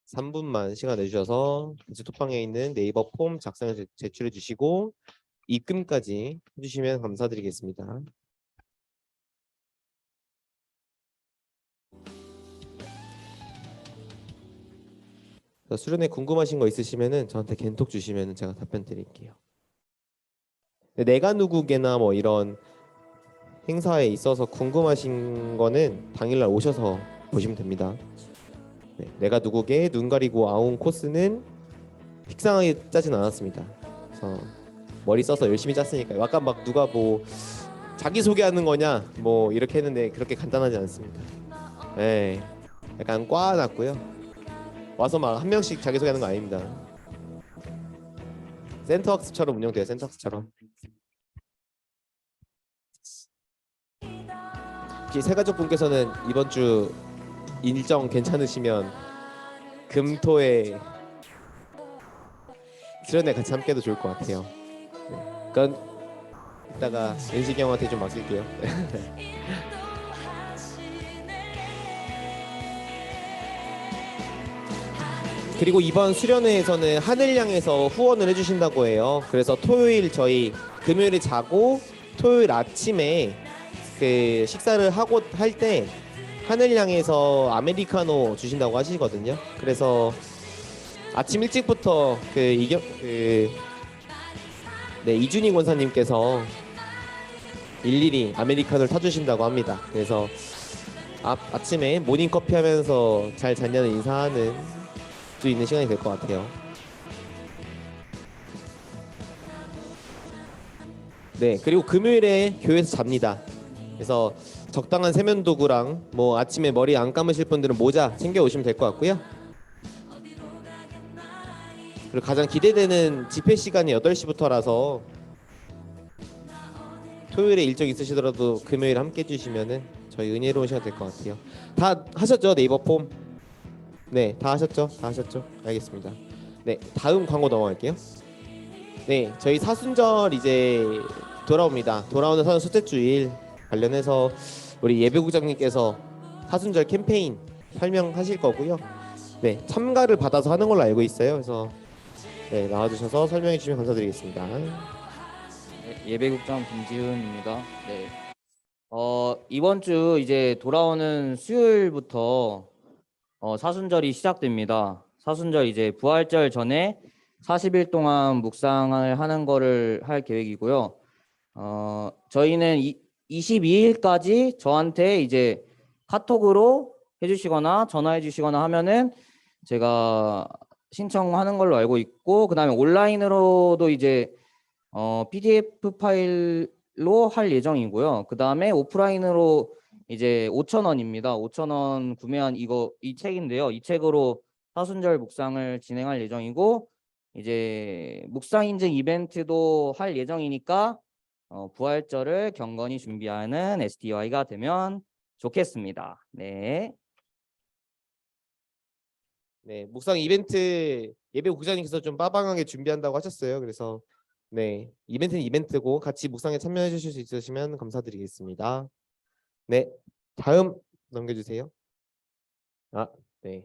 3분만 시간 내주셔서 단체 톡방에 있는 네이버 폼 작성을 제출해 주시고 입금까지 해주시면 감사드리겠습니다. 수련회 궁금하신 거 있으시면은 저한테 겐톡 주시면은 제가 답변 드릴게요. 내가 누구게나 뭐 이런 행사에 있어서 궁금하신 거는 당일날 오셔서 보시면 됩니다. 네, 내가 누구게 눈 가리고 아웅 코스는 식상하게 짜진 않았습니다. 그래서 머리 써서 열심히 짰으니까 약간 막 누가 뭐 자기 소개하는 거냐 뭐 이렇게 했는데 그렇게 간단하지 않습니다. 네, 약간 꽈놨고요. 와서 막 한 명씩 자기 소개하는 거 아닙니다. 센터학습처럼 운영돼요. 센터학습처럼. 혹시 세 가족분께서는 이번 주 일정 괜찮으시면 금토에 수련회 같이 함께해도 좋을 것 같아요. 네. 그건 이따가 연식이 형한테 좀 맡길게요. 그리고 이번 수련회에서는 하늘 향해서 후원을 해주신다고 해요. 그래서 토요일 저희 금요일에 자고 토요일 아침에 그 식사를 하고 할 때 하늘 향해서 아메리카노 주신다고 하시거든요. 그래서 아침 일찍부터 이준희 권사님께서 일일이 아메리카노를 타주신다고 합니다. 그래서 아침에 모닝 커피 하면서 잘 잤냐는 인사하는 수 있는 시간이 될 것 같아요. 네, 그리고 금요일에 교회에서 잡니다. 그래서 적당한 세면 도구랑 뭐 아침에 머리 안 감으실 분들은 모자 챙겨 오시면 될 것 같고요. 그리고 가장 기대되는 집회 시간이 8시부터라서 토요일에 일정 있으시더라도 금요일 함께 해주시면은 저희 은혜로운 시간 될 것 같아요. 다 하셨죠? 네이버 폼? 네, 다 하셨죠? 다 하셨죠? 알겠습니다. 네, 다음 광고 넘어갈게요. 네, 저희 사순절 이제 돌아옵니다. 돌아오는 사순 첫째 주일 관련해서 우리 예배국장님께서 사순절 캠페인 설명하실 거고요. 네, 참가를 받아서 하는 걸로 알고 있어요. 그래서 네, 나와주셔서 설명해 주시면 감사드리겠습니다. 네, 예배국장 김지훈입니다. 네. 이번 주 이제 돌아오는 수요일부터 사순절이 시작됩니다. 사순절 이제 부활절 전에 40일 동안 묵상을 하는 거를 할 계획이고요. 저희는 22일까지 저한테 이제 카톡으로 해주시거나 전화해 주시거나 하면은 제가 신청하는 걸로 알고 있고, 그다음에 온라인으로도 이제 PDF 파일로 할 예정이고요. 그다음에 오프라인으로 이제 5,000원입니다. 5,000원 구매한 이 책인데요. 이 책으로 사순절 묵상을 진행할 예정이고, 이제 묵상 인증 이벤트도 할 예정이니까 부활절을 경건히 준비하는 SDY가 되면 좋겠습니다. 네. 네, 묵상 이벤트 예배국장님께서 좀 빠방하게 준비한다고 하셨어요. 그래서 네, 이벤트는 이벤트고 같이 묵상에 참여해 주실 수 있으시면 감사드리겠습니다. 네, 다음 넘겨주세요. 네.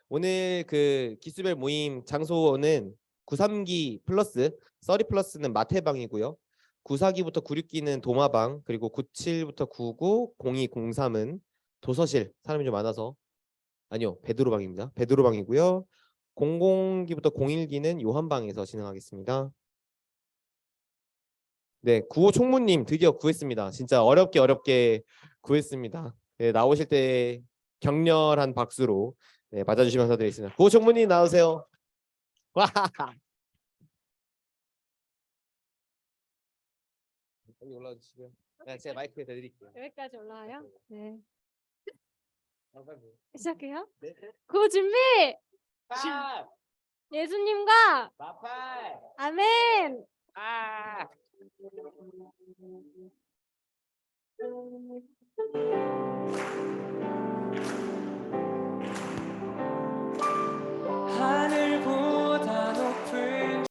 오늘 그 기수별 모임 장소는 93기 플러스 30 플러스는 마태방이고요. 94기부터 96기는 도마방, 그리고 97부터 99, 02, 03은 도서실. 사람이 좀 많아서 아니요, 베드로방입니다. 베드로방이고요. 00기부터 01기는 요한방에서 진행하겠습니다. 네, 구호 총무님 드디어 구했습니다. 진짜 어렵게 구했습니다. 네, 나오실 때 격렬한 박수로 네, 맞아주시면 감사드리겠습니다. 구호 총무님 나오세요. 와, 여기 올라와주시고요. 네, 제가 마이크 대드릴게요. 여기까지 올라와요? 네. 빨리. 시작해요? 네. 고 준비! 아, 예수님과 마팔. 아멘! 아.